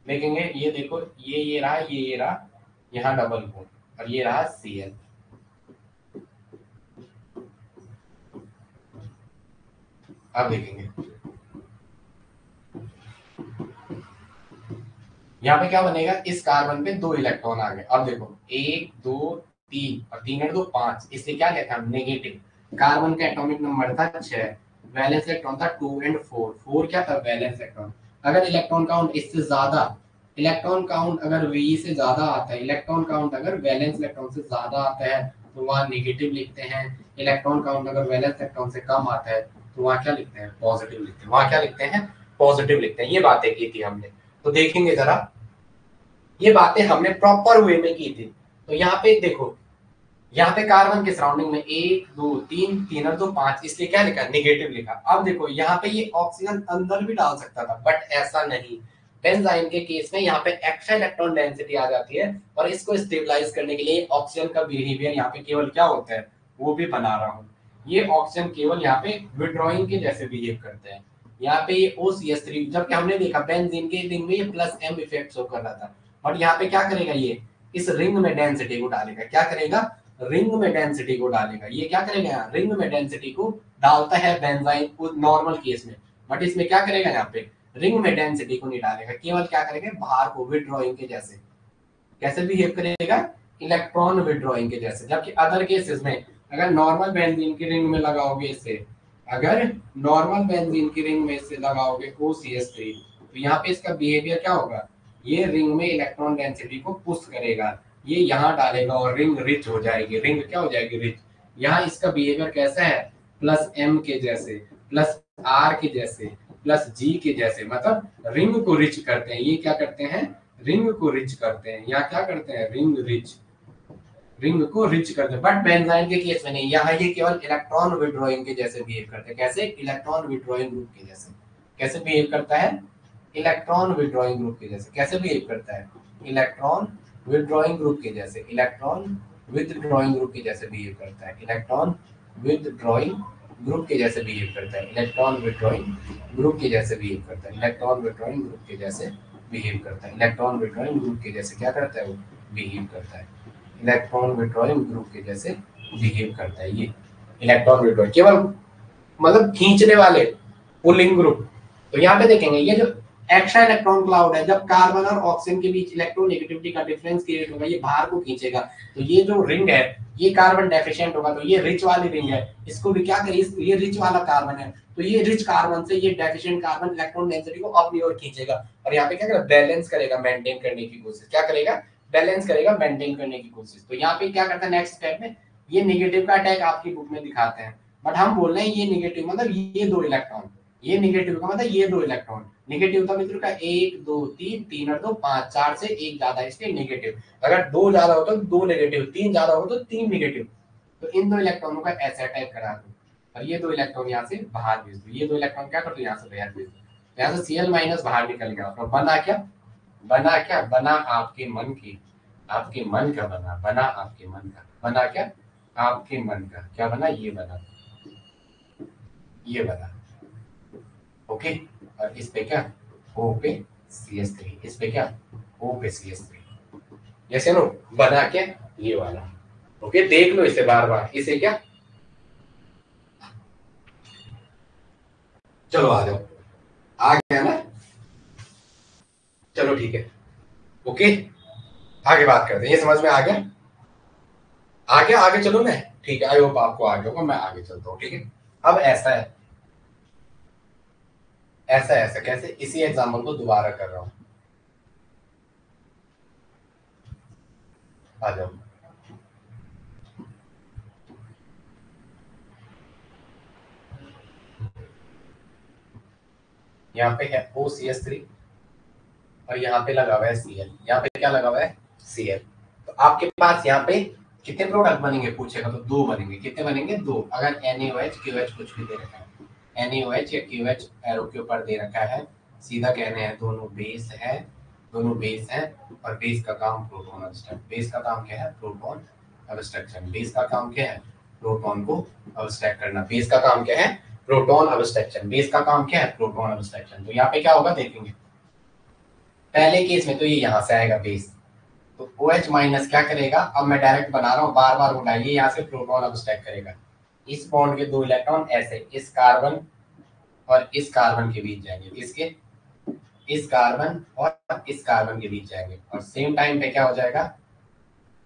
देखेंगे ये देखो, ये रहा, ये रहा, यहाँ डबल बॉन्ड, और ये रहा Cl। अब देखेंगे यहाँ पे क्या बनेगा, इस कार्बन पे दो इलेक्ट्रॉन आ गए। अब देखो 1 2 3 और 3 और 2 5, इसलिए क्या लिखा नेगेटिव। कार्बन का एटॉमिक नंबर था 6, वैलेंस इलेक्ट्रॉन था 2 एंड 4, 4 क्या था, वैलेंस इलेक्ट्रॉन। अगर इलेक्ट्रॉन काउंट इससे ज्यादा, इलेक्ट्रॉन काउंट अगर V से ज्यादा आता है, इलेक्ट्रॉन काउंट अगर वैलेंस इलेक्ट्रॉन से ज्यादा आता है तो वहाँ नेगेटिव लिखते हैं। इलेक्ट्रॉन काउंट अगर वैलेंस इलेक्ट्रॉन से कम आता है तो वहाँ क्या लिखते हैं, पॉजिटिव लिखते हैं। वहाँ क्या लिखते हैं, पॉजिटिव लिखते हैं। ये बातें की थी हमने, तो देखेंगे जरा, ये बातें हमने प्रॉपर वे में की थी। तो यहाँ पे देखो, यहाँ पे कार्बन के सराउंडिंग में 1 2 3, 3 और 2 5, इसलिए क्या लिखा, नेगेटिव लिखा। अब देखो यहाँ पे ये ऑक्सीजन अंदर भी डाल सकता था, बट ऐसा नहीं। बेंजाइन के केस में यहाँ पे एक्स्ट्रा इलेक्ट्रॉन डेंसिटी आ जाती है, और इसको स्टेबलाइज करने के लिए ऑक्सीजन का बिहेवियर यहाँ पे केवल क्या होता है, वो भी बना रहा हूँ। ये ऑक्सीजन केवल यहाँ पे विड्रॉइंग के जैसे बिहेव करते हैं। यहाँ पे ये OCH3, जबकि हमने देखा बेंजीन के रिंग में ये प्लस M इफेक्ट शो कर रहा था, बट यहाँ पे क्या करेगा, ये इस रिंग में डेंसिटी को डालेगा। क्या करेगा, रिंग में डेंसिटी को डालेगा। ये क्या करेगा, यहाँ रिंग में डेंसिटी को डालता है बेंजाइन नॉर्मल केस में, बट इसमें क्या करेगा, यहाँ पे रिंग में डेंसिटी को नहीं डालेगा, केवल क्या करेगा, बाहर को विड्रॉइंग के जैसे। कैसे बिहेव करेगा, इलेक्ट्रॉन विड्रॉइंग के जैसे। जबकि अदर केसेस में अगर नॉर्मल बेंजीन की रिंग में लगाओगे इसे, अगर नॉर्मल बेंजीन की रिंग में इसे लगाओगे OCH3, तो यहाँ पे इसका बिहेवियर क्या होगा, ये रिंग में इलेक्ट्रॉन डेंसिटी को पुश करेगा, ये यहाँ डालेगा और रिंग रिच हो जाएगी। रिंग क्या हो जाएगी, रिच। यहाँ इसका बिहेवियर कैसा है, प्लस M के जैसे, प्लस R के जैसे, प्लस G के जैसे, मतलब रिंग को रिच करते हैं। ये क्या करते हैं, रिंग को रिच करते हैं। यहाँ क्या करते हैं, रिंग रिच, रिंग को रिच करते हैं। बट बेंजाइन के केस में नहीं, यहाँ ये केवल इलेक्ट्रॉन विड्रॉइंग के जैसे बिहेव करते हैं। कैसे, इलेक्ट्रॉन विड्रॉइंग ग्रुप के जैसे। कैसे बिहेव करता है, इलेक्ट्रॉन विड्रॉइंग ग्रुप के जैसे। कैसे बिहेव करता है, इलेक्ट्रॉन विड्रॉइंग ग्रुप के जैसे, इलेक्ट्रॉन विदड्रॉइंग ग्रुप के जैसे बिहेव करता है, इलेक्ट्रॉन विदड्रॉइंग ग्रुप के जैसे बिहेव करता है, इलेक्ट्रॉन विड्रॉइंग ग्रुप के जैसे बिहेव करता है, इलेक्ट्रॉन विड्रॉइंग ग्रुप के जैसे बिहेव करता है, इलेक्ट्रॉन विड्रॉइंग ग्रुप के जैसे क्या करता है, वो बिहेव करता है, इलेक्ट्रॉन विड्रॉइंग ग्रुप के जैसे बिहेव करता है। ये इलेक्ट्रॉन विड्रॉइंग केवल मतलब खींचने वाले, पुलिंग ग्रुप। तो यहाँ पे देखेंगे ये जो एक्स्ट्रा इलेक्ट्रॉन क्लाउड है, जब कार्बन और ऑक्सीजन के बीच इलेक्ट्रोनेगेटिविटी का डिफरेंस क्रिएट होगा, ये बाहर को खींचेगा। तो ये जो रिंग है, ये कार्बन डेफिशिएंट होगा, तो ये रिच वाली रिंग है, इसको भी क्या करिए, ये रिच वाला कार्बन है, तो ये रिच कार्बन से ये डेफिशिएंट कार्बन इलेक्ट्रॉन डेंसिटी को अपनी ओर खींचेगा, और यहाँ पे क्या करेगा, बैलेंस करेगा, मेंटेन करने की कोशिश। क्या करेगा, बैलेंस करेगा, मेंटेन करने की कोशिश। तो यहाँ पे क्या करता है, नेक्स्ट स्टेप में ये नेगेटिव का अटैक आपकी बुक में दिखाते हैं, बट हम बोल रहे हैं ये नेगेटिव मतलब ये दो इलेक्ट्रॉन, ये नेगेटिव का मतलब ये दो इलेक्ट्रॉन। नेगेटिव का मित्रों का 1 2 3, 3 और 2 5, 4 से एक ज्यादा, इसलिए नेगेटिव। अगर दो ज्यादा हो तो दो नेगेटिव, तीन ज्यादा हो तो तीन नेगेटिव। तो इन दो इलेक्ट्रॉनों का ऐसे अटैक करा दो, और ये दो इलेक्ट्रॉन यहाँ से बाहर भेज दो। ये दो इलेक्ट्रॉन क्या कर दो, यहाँ से बाहर भेज दो। यहाँ से Cl माइनस बाहर निकल गया, और बना क्या, बना क्या, बना आपके मन की, आपके मन का बना, बना आपके मन का, बना क्या, आपके मन का। क्या बना, ये बना, ये बना। ओके, और इस पे क्या, O पे CH3, इस पे क्या, O पे CH3, जैसे नो बना के ये वाला। ओके, देख लो इसे बार बार, इसे क्या, चलो आ जाओ, आ गया ना, चलो ठीक है। ओके, आगे बात करते हैं, ये समझ में आ गया, आगे आगे चलो मैं, ठीक है, आई होप आपको आ गया होगा, मैं आगे चलता हूँ, ठीक है। अब ऐसा है, ऐसा ऐसा कैसे, इसी एग्जाम्पल को दोबारा कर रहा हूँ, आ जाओ। यहाँ पे है OCH3 और यहाँ पे लगा हुआ है Cl। यहाँ पे क्या लगा हुआ है? Cl। तो आपके पास यहाँ पे कितने प्रोडक्ट बनेंगे पूछेगा तो 2 बनेंगे। कितने बनेंगे? 2। अगर NaOH QH कुछ भी दे रखा है, NaOH या QH एरो के ऊपर दे रखा है, सीधा कहने हैं दोनों बेस है, दोनों बेस है और बेस का काम प्रोटॉन अब्स्ट्रैक्ट। बेस का काम क्या है? Proton abstraction. बेस का काम क्या है? प्रोटॉन को अब्स्ट्रैक्ट करना। बेस का काम क्या है? Proton abstraction. बेस का काम क्या है? Proton abstraction. तो यहाँ पे क्या होगा देखेंगे, पहले केस में तो ये यहाँ से आएगा बेस, तो OH माइनस क्या करेगा, अब मैं डायरेक्ट बना रहा हूँ, बार बार उठाइए, यहाँ से प्रोटॉन अब्स्ट्रैक्ट करेगा। इस बॉन्ड के 2 इलेक्ट्रॉन ऐसे इस कार्बन और इस कार्बन के बीच जाएंगे। इसके इस कार्बन और इस कार्बन के बीच जाएंगे और सेम टाइम पे क्या हो जाएगा,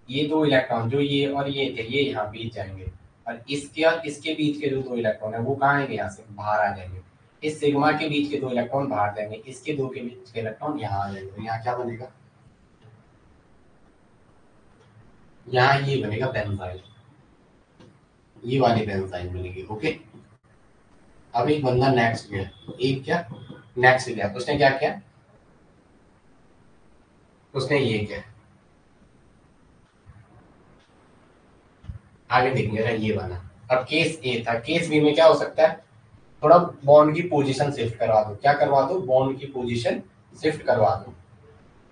ये 2 इलेक्ट्रॉन जो ये और ये थे ये यहाँ बीच जाएंगे और इसके बीच के जो 2 इलेक्ट्रॉन है वो कहाँ आएंगे, यहाँ से बाहर आ जाएंगे। इस सिग्मा के बीच के 2 इलेक्ट्रॉन बाहर जाएंगे, इसके 2 के बीच के इलेक्ट्रॉन यहाँ आ जाएंगे। तो यहाँ क्या बनेगा, यहाँ ये बनेगा बेंजाइल, ये वाली बेंजाइल बनेगी। ओके, अब एक बंदा नेक्स्ट गया, एक क्या नेक्स्ट गया, उसने क्या किया, उसने ये किया, आगे देखेंगे ना ये बना। अब केस ए था, केस बी में क्या हो सकता है, थोड़ा बॉन्ड की पोजीशन शिफ्ट करवा दो। क्या करवा दो, बॉन्ड की पोजीशन शिफ्ट करवा दो।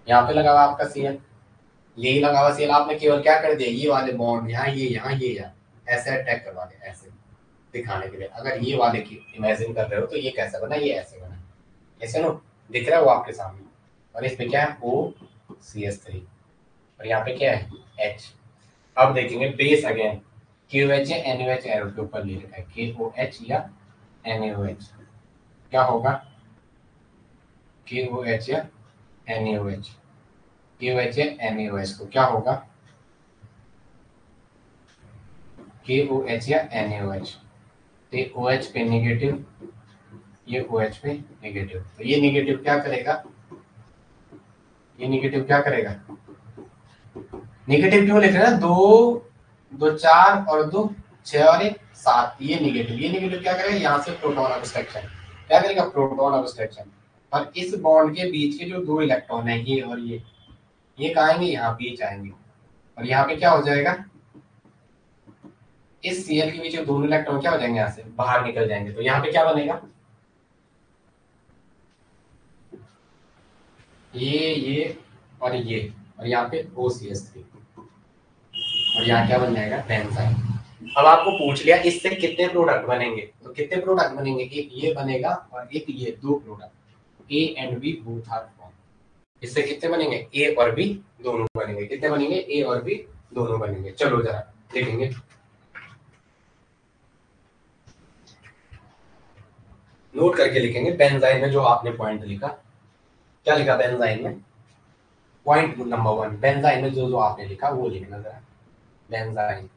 यहाँ पे लगा हुआ आपका Cl, यही लगा हुआ Cl, आपने केवल क्या कर दिया, ये वाले बॉन्ड यहाँ ये यहाँ ये यहाँ ऐसे अटैक करवा दिया, ऐसे दिखाने के लिए। अगर ये वाले की इमेजिन कर रहे हो तो ये कैसा बना, ये ऐसे बना, ऐसे नो दिख रहा है वो आपके सामने। और इसमें क्या है, OCH3 और यहाँ पे क्या है H। अब देखेंगे बेस अगेन QH या NaOH एरो के ऊपर ले रखा है, KOH या NaOH, क्या होगा KOH या NaOH, KOH या NaOH को क्या होगा KOH या NaOH, तो ये OH पे नेगेटिव, ये OH पे नेगेटिव, तो ये नेगेटिव क्या करेगा, ये नेगेटिव क्या करेगा, नेगेटिव क्यों लिख रहे हैं, 2 4 और 2 6 और 1 7, ये नेगेटिव, ये नेगेटिव क्या करेगा, यहाँ से प्रोटॉन अब्स्ट्रक्शन, क्या करेगा प्रोटॉन अब्स्ट्रक्शन। और इस बॉन्ड के बीच के जो 2 इलेक्ट्रॉन है ये और ये कहाँ आएंगे, यहाँ बीच आएंगे और यहाँ पे क्या हो जाएगा, इस Cl के बीच के दोनों इलेक्ट्रॉन क्या हो जाएंगे, यहाँ से बाहर निकल जाएंगे। तो यहाँ पे क्या बनेगा, ये और यहाँ पे OCH3 और यहाँ क्या बन जाएगा बेंजाइन। अब आपको पूछ लिया इससे कितने प्रोडक्ट बनेंगे, तो कितने प्रोडक्ट बनेंगे, एक ये बनेगा और एक ये, 2 product A and B both are form. इससे कितने बनेंगे, A और B दोनों बनेंगे। कितने बनेंगे, A और B दोनों बनेंगे। चलो जरा देखेंगे, नोट करके लिखेंगे बेंजाइन में जो आपने पॉइंट लिखा, क्या लिखा बेंजाइन में, पॉइंट नंबर 1 बेंजाइन में जो जो आपने लिखा वो लिखना जरा। बेंजाइन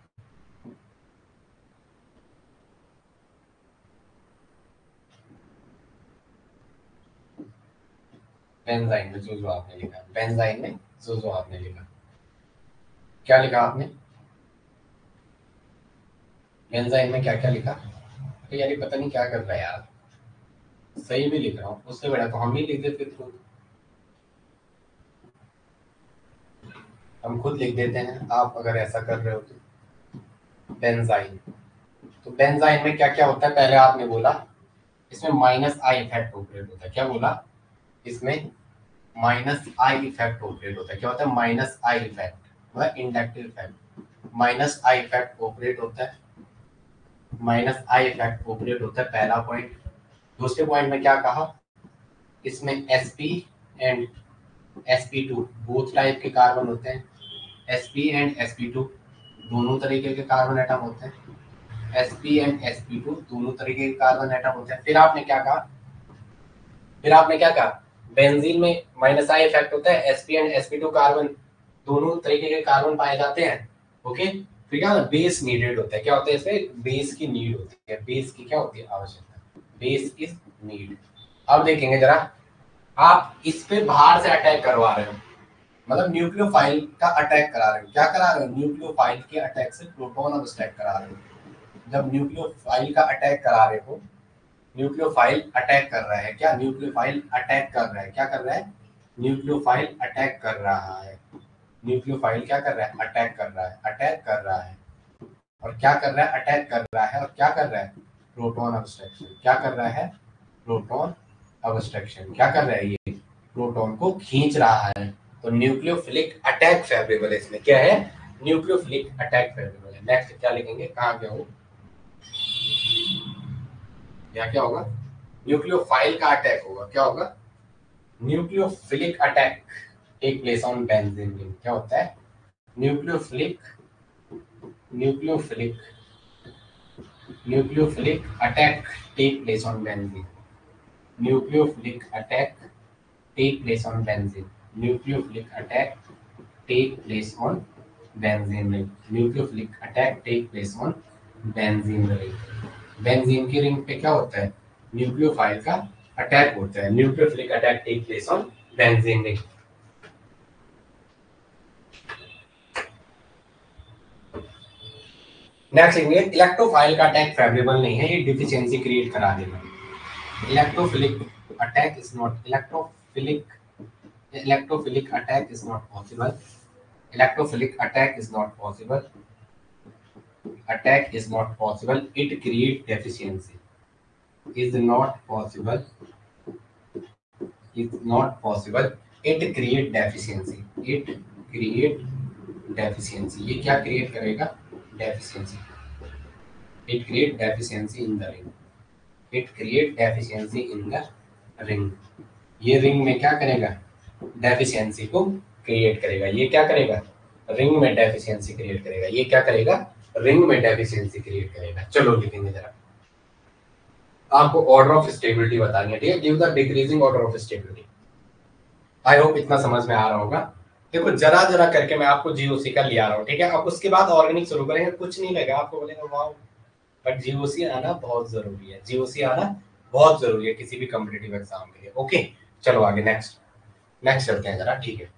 बेंजाइन में जो जो आपने लिखा, बेंजाइन में जो जो आपने लिखा, क्या लिखा आपने बेंजाइन में, क्या क्या लिखा, तो यार ये पता नहीं क्या कर रहा है यार, सही भी लिख रहा हूँ, उससे बड़ा तो हम ही लिख देते खुद, हम खुद लिख देते हैं, आप अगर ऐसा कर रहे हो तो। बेंजाइन, तो बेंजाइन में क्या क्या होता है, पहले आपने बोला इसमें -I इफेक्ट ऑपरेट होता है, क्या बोला, इसमें -I इफेक्ट ऑपरेट होता है। क्या होता है -I इफेक्ट, मतलब inductive effect, -I effect operate होता है, -I इफेक्ट ऑपरेट होता है, पहला पॉइंट। दूसरे पॉइंट में क्या कहा, इसमें sp and sp2 both type के कार्बन होते हैं, sp एंड sp2 दोनों तरीके के कार्बन एटम होते हैं, sp एंड sp2 दोनों तरीके के कार्बन एटम होते हैं। फिर आपने क्या कहा, बेंजीन में -I इफेक्ट होता है, sp एंड sp2 कार्बन दोनों तरीके के कार्बन पाए जाते हैं। ओके, फिर क्या बेस नीडेड होता है, क्या होता है इसमें बेस की नीड होती है, बेस की क्या होती है आवश्यकता, बेस इज नीड। अब देखेंगे जरा, आप इस पे बाहर से अटैक करवा रहे हो, मतलब न्यूक्लियोफाइल का अटैक करा रहे हो, क्या करा रहे हो, न्यूक्लियोफाइल के अटैक से प्रोटॉन अब्स्ट्रैक्ट करा रहे हो। जब न्यूक्लियोफाइल का अटैक करा रहे हो न्यूक्लियोफाइल अटैक कर रहा है, क्या न्यूक्लियोफाइल अटैक कर रहा है, क्या कर रहा है, न्यूक्लियोफाइल अटैक कर रहा है, न्यूक्लियोफाइल क्या कर रहा है, अटैक कर रहा है, अटैक कर रहा है, और क्या कर रहा है, अटैक कर रहा है, और क्या कर रहा है, प्रोटॉन ऑब्स्ट्रक्शन, क्या कर रहा है, प्रोटॉन ऑब्स्ट्रक्शन, क्या कर रहा है, ये प्रोटॉन को खींच रहा है। तो न्यूक्लियोफिलिक अटैक फेवरेबल है, इसमें क्या है, न्यूक्लियोफिलिक अटैक फेवरेबल है। नेक्स्ट क्या लिखेंगे, कहाँ क्या हो, यहाँ क्या होगा, न्यूक्लियोफाइल का अटैक होगा, क्या होगा, nucleophilic attack take place on benzene ring, क्या होता है, nucleophilic nucleophilic nucleophilic attack take place on benzene, nucleophilic attack take place on benzene, nucleophilic attack take place on benzene ring, nucleophilic attack take place on benzene ring. Benzene की ring पे क्या होता है, nucleophile का attack होता है, nucleophilic attack take place on benzene ring. Next लिखेंगे, electrophile का अटैक फेवरेबल नहीं है, ये डिफिशियंसी क्रिएट करा देगा। Electrophilic attack is not electrophilic attack is not possible, electrophilic attack is not possible, attack is not possible, it create deficiency, is not possible, is not possible, it create deficiency, it create deficiency, ये क्या create करेगा, deficiency, it create deficiency in the ring, it create deficiency in the ring, ये ring में क्या करेगा, deficiency को create करेगा, ये क्या करेगा, रिंग में डेफिशिएंसी क्रिएट करेगा, ये क्या करेगा, रिंग में डेफिशिएंसी क्रिएट करेगा। चलो लिखेंगे जरा, आपको ऑर्डर ऑफ स्टेबिलिटी बतानी है, ठीक है, give the decreasing order of stability. I hope इतना समझ में आ रहा होगा। देखो जरा जरा करके मैं आपको जीओसी का ले आ रहा हूँ, ठीक है, अब उसके बाद ऑर्गेनिक शुरू करेंगे, कुछ नहीं लगा आपको, बोलेंगे वाह, बट जीओसी आना बहुत जरूरी है, जीओसी आना बहुत जरूरी है किसी भी कॉम्पिटिटिव एग्जाम के लिए। ओके चलो आगे, नेक्स्ट चलते हैं जरा, ठीक है,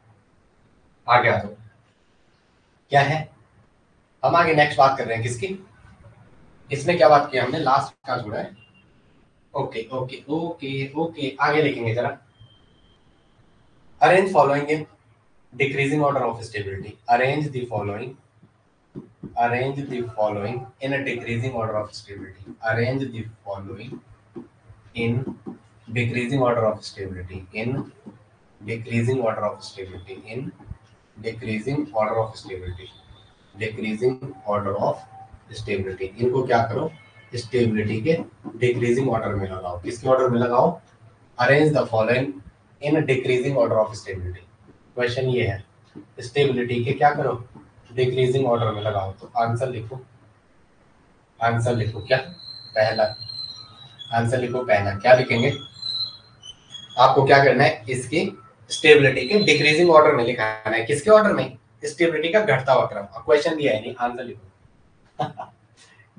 आगे आ जाओ, क्या है, हम आगे नेक्स्ट बात कर रहे हैं किसकी, इसमें क्या बात किया हमने, लास्ट का जुड़ा है। ओके ओके ओके ओके आगे लिखेंगे जरा, arrange following in decreasing order of stability, arrange the following in a decreasing order of stability, arrange the following in decreasing order of stability, in decreasing order of stability, in decreasing order of stability, decreasing order of stability, इनको क्या करो, stability के decreasing order में लगाओ, किसके order में लगाओ, arrange the following in decreasing order of stability. Question ये है, स्टेबिलिटी के क्या करो, डिक्रीजिंग ऑर्डर में लगाओ, तो आंसर लिखो, आंसर लिखो, क्या पहला, आंसर लिखो पहला, क्या लिखेंगे, आपको क्या करना है, इसकी स्टेबिलिटी के डिक्रीजिंग ऑर्डर में लिखाना है, किसके ऑर्डर में, स्टेबिलिटी का घटता हुआ क्रम। क्वेश्चन दिया है नहीं, आंसर लिखो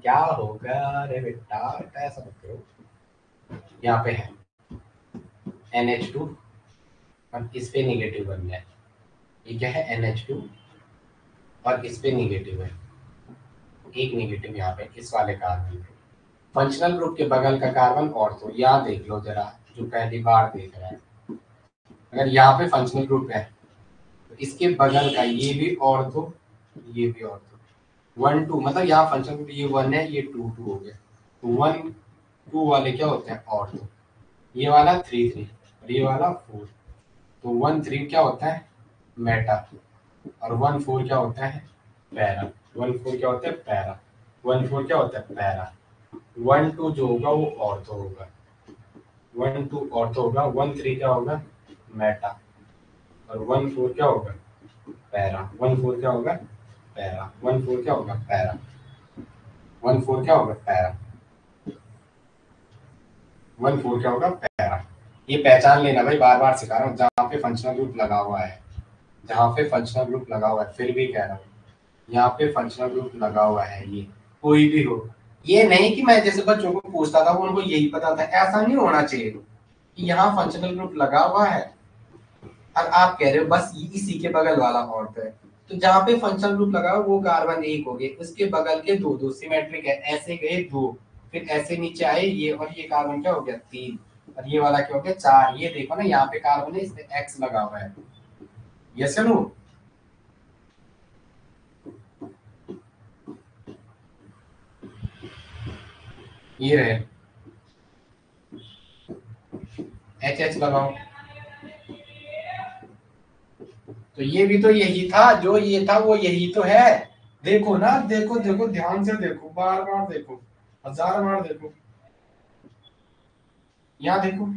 क्या होगा अरे बेटा, ऐसा मत करो, यहाँ पे है NH2 और इस पे निगेटिव बन गया, ये क्या है NH2 और इस पे निगेटिव है, एक निगेटिव यहाँ पे इस वाले कार्बन पे, फंक्शनल ग्रुप के बगल का कार्बन ऑर्थो, यहाँ देख लो जरा, जो पहली बार देख रहा है, अगर यहाँ पे फंक्शनल ग्रुप है तो इसके बगल का ये भी ऑर्थो, ये भी ऑर्थो, 1 2 मतलब यहाँ फंक्शनल ग्रुप ये 1 है, ये 2 2 हो गया, तो 1 2 वाले क्या होते हैं ऑर्थो, ये वाला 3 3 और ये वाला 4, तो 1 3 क्या होता है मेटा, और 1 4 क्या होता है पैरा, 1 4 क्या होता है पैरा, 1 4 क्या होता है पैरा, 1 2 जो होगा वो ऑर्थो होगा, 1 2 ऑर्थो होगा, 1 3 क्या होगा मेटा, और 1 4 क्या होगा पैरा, 1 4 क्या होगा पैरा, 1 4 क्या होगा पैरा, 1 4 क्या होगा पैरा, 1 4 क्या होगा पैरा। ये पहचान लेना भाई, बार बार सिखा रहा हूँ, जहाँ पे फंक्शनल ग्रुप लगा हुआ है, जहाँ पे फंक्शनल ग्रुप लगा हुआ है, फिर भी कह रहा हूँ, यहाँ पे फंक्शनल ग्रुप लगा हुआ है, ये कोई भी हो, ये नहीं कि मैं जैसे बच्चों को पूछता था वो उनको यही पता था, ऐसा नहीं होना चाहिए कि यहाँ फंक्शनल ग्रुप लगा हुआ है और आप कह रहे हो बस इसी के बगल वाला ऑर्थ है, तो जहाँ पे फंक्शनल ग्रुप लगा वो कार्बन 1 हो गए, उसके बगल के 2 2 सिमेट्रिक है, ऐसे गए 2, फिर ऐसे नीचे आए ये, और ये कार्बन क्या हो गया 3, और ये वाला क्या हो गया 4। ये देखो ना यहाँ पे कार्बन है, इसमें एक्स लगा हुआ है। यस या नो? ये रहे एच एच लगाओ। तो ये भी तो यही था, जो ये था वो यही तो है। देखो ना, देखो देखो ध्यान से देखो, बार बार देखो, 1000 बार देखो। यहाँ देखो,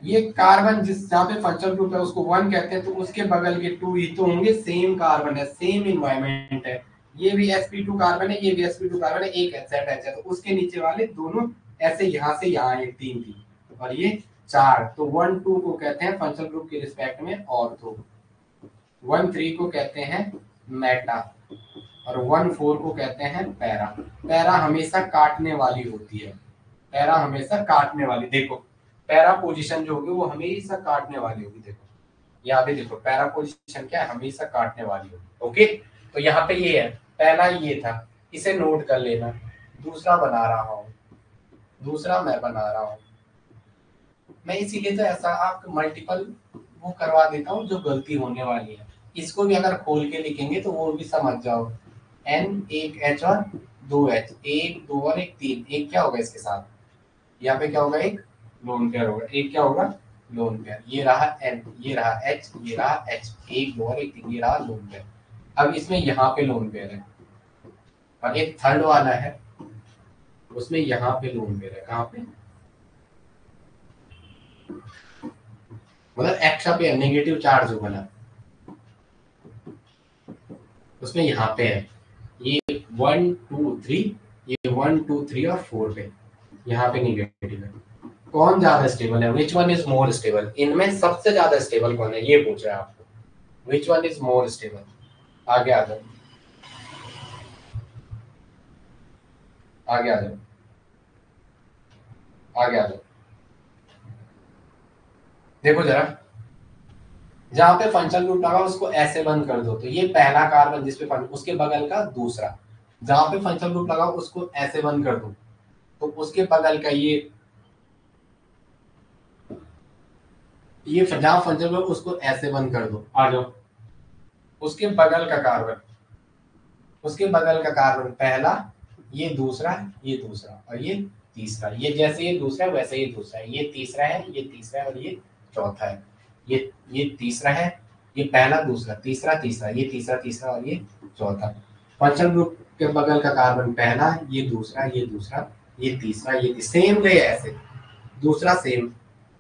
ये कार्बन जिस जहाँ पे फंक्शनल ग्रुप है उसको 1 कहते हैं, तो उसके बगल के 2 ही तो होंगे, सेम कार्बन है, सेम इन्वायरमेंट है। ये भी sp2 कार्बन है, ये भी sp2 कार्बन है, एक ZH है, तो उसके नीचे वाले दोनों ऐसे यहाँ से यहाँ ये 3 थी, और ये 4। तो 1 2 को कहते हैं फंक्शनल ग्रुप के रिस्पेक्ट में ऑर्थो, 1 3 को कहते हैं मेटा, और 1 4 को कहते हैं पैरा। पैरा हमेशा काटने वाली होती है, पैरा हमेशा काटने वाली। देखो पैरा पोजीशन जो होगी वो हमेशा काटने वाली होगी। देखो यहाँ पे देखो पैरा पोजीशन क्या है, हमेशा काटने वाली होगी। ओके, तो यहाँ पे ये है, पहला ये था, इसे नोट कर लेना। दूसरा बना रहा हूँ, दूसरा मैं बना रहा हूँ मैं, इसीलिए तो ऐसा आप मल्टीपल वो करवा देता हूँ जो गलती होने वाली है। इसको भी अगर खोल के लिखेंगे तो वो भी समझ जाओ। एन, एक एच और 2 एच, 1 2 और 1 3, एक क्या होगा इसके साथ, यहाँ पे क्या होगा, एक लोन पेयर होगा, एक क्या होगा लोन पेयर। ये रहा एन, ये रहा एच, ये रहा एच, 1 2 और 1 3, ये रहा लोन पेयर। अब इसमें यहाँ पे लोन पेयर है, और एक थर्ड वाला है उसमें यहाँ पे लोन पेयर है। कहाँ पे, मतलब एक्स्ट्रा पेयर नेगेटिव चार्ज होगा ना, उसमें यहाँ पे है ये 1 2 3, ये 1 2 3 और 4 पे, यहाँ पे नेगेटिव है। कौन ज्यादा स्टेबल है, which one is more stable, इनमें सबसे ज्यादा स्टेबल कौन है, ये पूछ रहा है आपको, which one is more stable. आगे आ जाओ, आगे आ जाओ, आगे आ जाओ। देखो जरा, जहां पे फंक्शनल ग्रुप लगा उसको ऐसे बंद कर दो, तो ये पहला कार्बन जिसपे उसके बगल का दूसरा, जहां पे फंक्शनल ग्रुप लगा उसको ऐसे बंद कर दो, तो उसके बगल का ये जहां फंक्शनल ग्रुप उसको ऐसे बंद कर दो। आ जाओ, उसके बगल का कार्बन, उसके बगल का कार्बन पहला, ये दूसरा, ये दूसरा और ये तीसरा। ये जैसे ये दूसरा है वैसे ये दूसरा है, ये तीसरा है, ये तीसरा है और ये चौथा है। ये तीसरा है, ये पहला दूसरा तीसरा तीसरा, ये तीसरा तीसरा और ये चौथा। फंक्शनल ग्रुप के बगल का कार्बन पहला, ये दूसरा, ये दूसरा, ये तीसरा, ये सेम गए ऐसे, दूसरा सेम,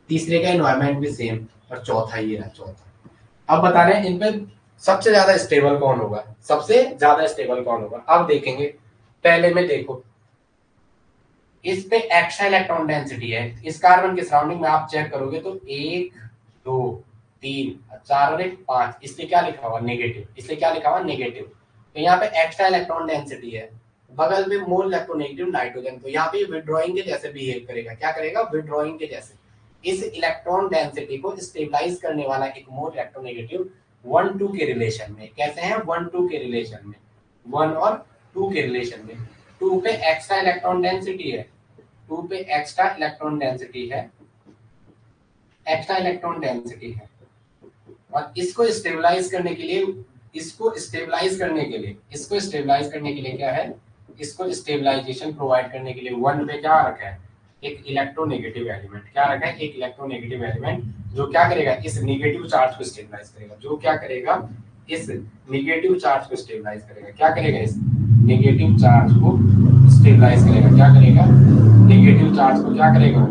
तीसरे का एनवायरमेंट भी सेम, और चौथा ये रहा चौथा। अब बता रहे हैं इन पे सबसे ज्यादा स्टेबल कौन होगा, सबसे ज्यादा स्टेबल कौन होगा। अब देखेंगे, पहले में देखो इस पे एक्स्ट्रा इलेक्ट्रॉन डेंसिटी है, इस कार्बन के सराउंडिंग में आप चेक करोगे तो 1 2 3 4 और 1 5, इसलिए क्या लिखा हुआ नेगेटिव, इसलिए क्या लिखा हुआ नेगेटिव। तो यहाँ पे एक्स्ट्रा इलेक्ट्रॉन डेंसिटी है, बगल में मोर इलेक्ट्रोनेगेटिव नाइट्रोजन, तो यहाँ पे विड्रॉइंग के जैसे बिहेव करेगा। क्या करेगा, विड्रॉइंग के जैसे। इस इलेक्ट्रॉन डेंसिटी को स्टेबलाइज करने वाला एक मोर इलेक्ट्रोनेगेटिव 1 2 के रिलेशन में, कैसे हैं 1 2 के रिलेशन में, 1 और 2 के रिलेशन में। 2 पे एक्स्ट्रा इलेक्ट्रॉन डेंसिटी है, 2 पे एक्स्ट्रा इलेक्ट्रॉन डेंसिटी है, एक्स्ट्रा इलेक्ट्रॉन डेंसिटी है। और इसको स्टेबलाइज करने के लिए, इसको स्टेबलाइज करने के लिए, इसको स्टेबलाइज करने के लिए क्या है, इसको स्टेबलाइजेशन प्रोवाइड करने के लिए 1 पे क्या रखा है, एक इलेक्ट्रोनेगेटिव एलिमेंट। क्या रखा है, एक इलेक्ट्रोनेगेटिव एलिमेंट, जो क्या करेगा, इस नेगेटिव चार्ज को स्टेबलाइज करेगा। जो क्या करेगा, इस नेगेटिव चार्ज को स्टेबलाइज करेगा। क्या करेगा, इस नेगेटिव चार्ज को स्टेबलाइज करेगा। क्या करेगा, नेगेटिव चार्ज को क्या करेगा,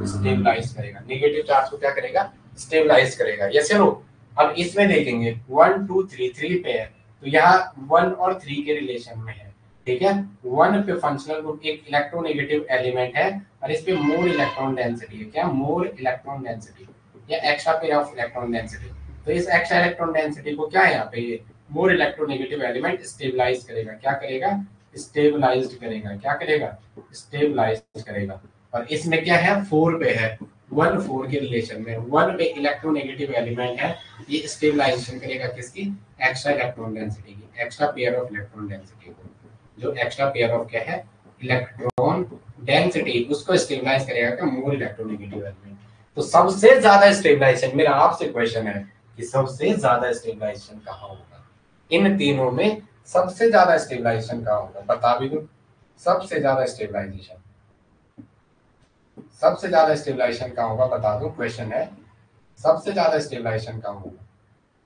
स्टेबलाइज करेगा। नेगेटिव चार्ज को क्या करेगा, स्टेबलाइज करेगा। यस या नो। अब इसमें देखेंगे 1 2 3 3 पे है, तो यहाँ 1 और 3 के रिलेशन में है। ठीक है, 1 पे फंक्शनल ग्रुप एक इलेक्ट्रोनेगेटिव एलिमेंट है, और इस पे मोर इलेक्ट्रॉन डेंसिटी है। क्या, मोर इलेक्ट्रॉन डेंसिटी या extra pair of electron density. तो इस एक्स्ट्रा इलेक्ट्रॉन डेंसिटी को क्या है, यहाँ पे ये मोर इलेक्ट्रोनेगेटिव एलिमेंट स्टेबलाइज करेगा। क्या करेगा, स्टेबलाइज्ड करेगा। क्या करेगा, स्टेबलाइज्ड करेगा। और इसमें क्या है, 4 पे है, 1 4 के रिलेशन में, 1 पे इलेक्ट्रोनेगेटिव एलिमेंट है, ये स्टेबलाइजेशन करेगा किसकी, एक्स्ट्रा इलेक्ट्रॉन डेंसिटी की, extra pair of electron density को। जो एक्स्ट्रा पेयर ऑफ क्या है, इलेक्ट्रॉन डेंसिटी उसको स्टेबलाइज करेगा क्या, मोर इलेक्ट्रोनेगेटिव एलिमेंट। तो सबसे ज्यादा स्टेबलाइजेशन, मेरा आपसे क्वेश्चन है कि सबसे ज्यादा स्टेबलाइजेशन कहाँ होगा, इन तीनों में सबसे ज्यादा स्टेबलाइजेशन कहाँ होगा, बता भी दो। सबसे ज्यादा स्टेबलाइजेशन, सबसे ज्यादा स्टेबलाइजेशन कहाँ होगा, बता दो। क्वेश्चन है सबसे ज्यादा स्टेबलाइजेशन कहाँ होगा,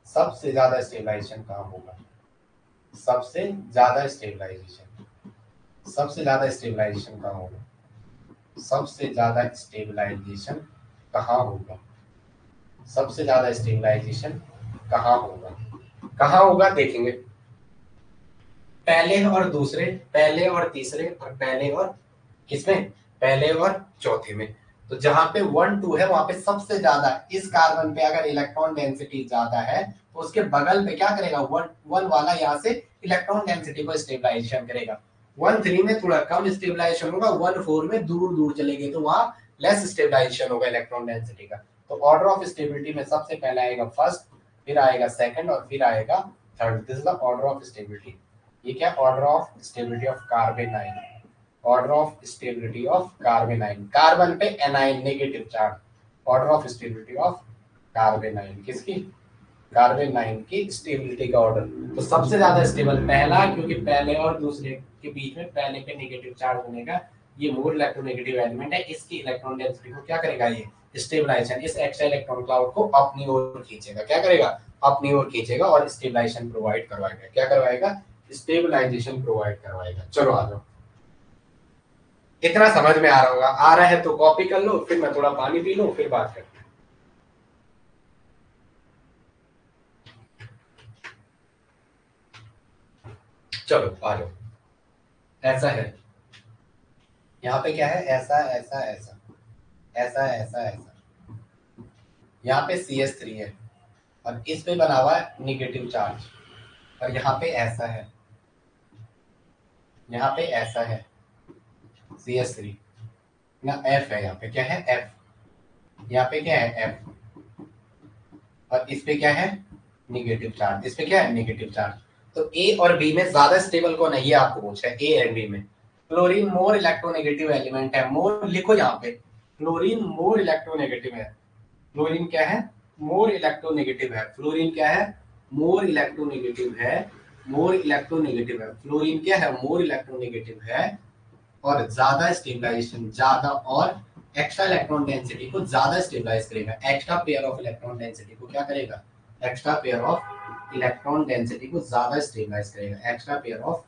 सबसे ज्यादा स्टेबलाइजेशन कहाँ होगा, सबसे ज्यादा स्टेबलाइजेशन, सबसे ज्यादा स्टेबलाइजेशन कहाँ होगा, सबसे ज्यादा स्टेबलाइजेशन कहाँ होगा, सबसे ज्यादा स्टेबलाइजेशन कहाँ होगा, कहाँ होगा देखेंगे। पहले और दूसरे, पहले और तीसरे, और पहले और किसमें, पहले और चौथे में। तो जहां पे 1 2 है वहां पे सबसे ज्यादा, इस कार्बन पे अगर इलेक्ट्रॉन डेंसिटी ज्यादा है तो उसके बगल पे क्या करेगा, 1 वाला यहाँ से इलेक्ट्रॉन डेंसिटी को स्टेबलाइजेशन करेगा। 1 3 में थोड़ा कम स्टेबलाइजेशन होगा, 1 4 में दूर दूर चलेगी तो वहां लेस स्टेबलाइजेशन होगा इलेक्ट्रॉन डेंसिटी का। तो ऑर्डर ऑफ स्टेबिलिटी में सबसे पहले आएगा फर्स्ट, फिर आएगा सेकंड और फिर आएगा third. This is the order of stability. ये क्या, order of stability of carbanion, order of stability of carbanion, carbon पे anion negative charge, order of stability of carbanion, किसकी, कार्बेनाइन की स्टेबिलिटी का ऑर्डर। तो सबसे ज्यादा स्टेबल पहला, क्योंकि पहले और दूसरे के बीच में पहले पे नेगेटिव चार्ज होने का, ये मोर इलेक्ट्रोनेगेटिव एलिमेंट है, इसकी इलेक्ट्रॉन डेंसिटी को क्या करेगा, ये स्टेबलाइजेशन, इस एक्स्ट्रा इलेक्ट्रॉन क्लाउड को अपनी ओर खींचेगा, क्या करेगा, अपनी ओर खींचेगा और स्टेबलाइजेशन प्रोवाइड करवाएगा, क्या करवाएगा, स्टेबलाइजेशन प्रोवाइड करवाएगा। चलो आ जाओ, इतना समझ में आ रहा होगा, आ रहा है तो कॉपी कर लो, फिर मैं थोड़ा पानी पी लूं, फिर बात करते हैं। चलो आ जाओ, ऐसा है, यहाँ पे क्या है, ऐसा ऐसा ऐसा ऐसा ऐसा ऐसा, यहाँ पे CH3 है और इस पे बना हुआ है निगेटिव चार्ज, और यहाँ पे ऐसा है, यहाँ पे ऐसा है CH3 ना, F है, यहाँ पे क्या है F, यहाँ पे क्या है F, और इस पे क्या है निगेटिव चार्ज, इस पे क्या है निगेटिव चार्ज। तो ए और बी में ज्यादा स्टेबल कौन है, ये आपको पूछा है, ए एंड बी में। क्लोरीन मोर इलेक्ट्रोनेगेटिव एलिमेंट है, मोर लिखो यहाँ पे, क्लोरीन मोर इलेक्ट्रोनेगेटिव है, क्लोरीन क्या है, मोर इलेक्ट्रोनेगेटिव है, फ्लोरीन क्या है, मोर इलेक्ट्रोनेगेटिव है, मोर इलेक्ट्रोनेगेटिव है, फ्लोरीन क्या है, मोर इलेक्ट्रोनेगेटिव है, और ज्यादा स्टेबलाइजेशन, ज्यादा और एक्स्ट्रा इलेक्ट्रॉन डेंसिटी को ज्यादा स्टेबलाइज करेगा, extra pair of electron density को क्या करेगा, extra pair of electron density को ज्यादा स्टेबलाइज करेगा, extra pair of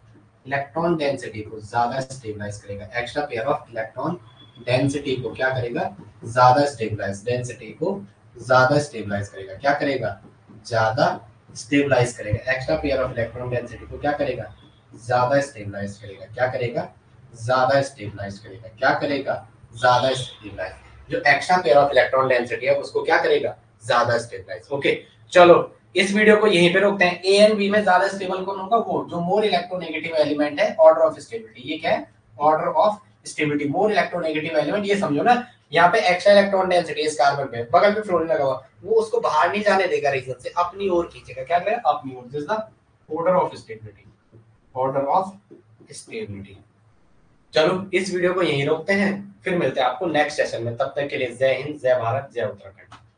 electron density को ज्यादा स्टेबलाइज करेगा, extra pair of electron density को क्या करेगा, ज्यादा स्टेबलाइज, डेंसिटी को ज्यादा स्टेबलाइज करेगा, क्या करेगा, ज्यादा स्टेबलाइज करेगा, extra pair of electron density को क्या करेगा, ज्यादा स्टेबलाइज करेगा, क्या करेगा, ज्यादा स्टेबलाइज करेगा, क्या करेगा, ज्यादा स्टेबलाइज। जो extra pair of electron density है उसको क्या करेगा, ज्यादा स्टेबलाइज। ओके चलो इस वीडियो को यहीं पे रोकते हैं। ए एंड बी में ज्यादा स्टेबल कौन होगा, वो जो मोर इलेक्ट्रोनेगेटिव एलिमेंट है, ऑर्डर ऑफ स्टेबिलिटी, ये क्या है, order of stability, more electronegative element, ये समझो ना, यहाँ पे एक्स्ट्रा इलेक्ट्रॉन डेंसिटी इस कार्बन पे, बगल पे फ्लोरीन लगा हुआ, वो उसको बाहर नहीं जाने देगा रीजन से, अपनी ओर खींचेगा, क्या करेगा, अपनी ओर, this the order of stability, order of stability. चलो इस वीडियो को यहीं रोकते हैं, फिर मिलते हैं आपको नेक्स्ट सेशन में, तब तक के लिए जय हिंद, जय भारत, जय उत्तराखंड।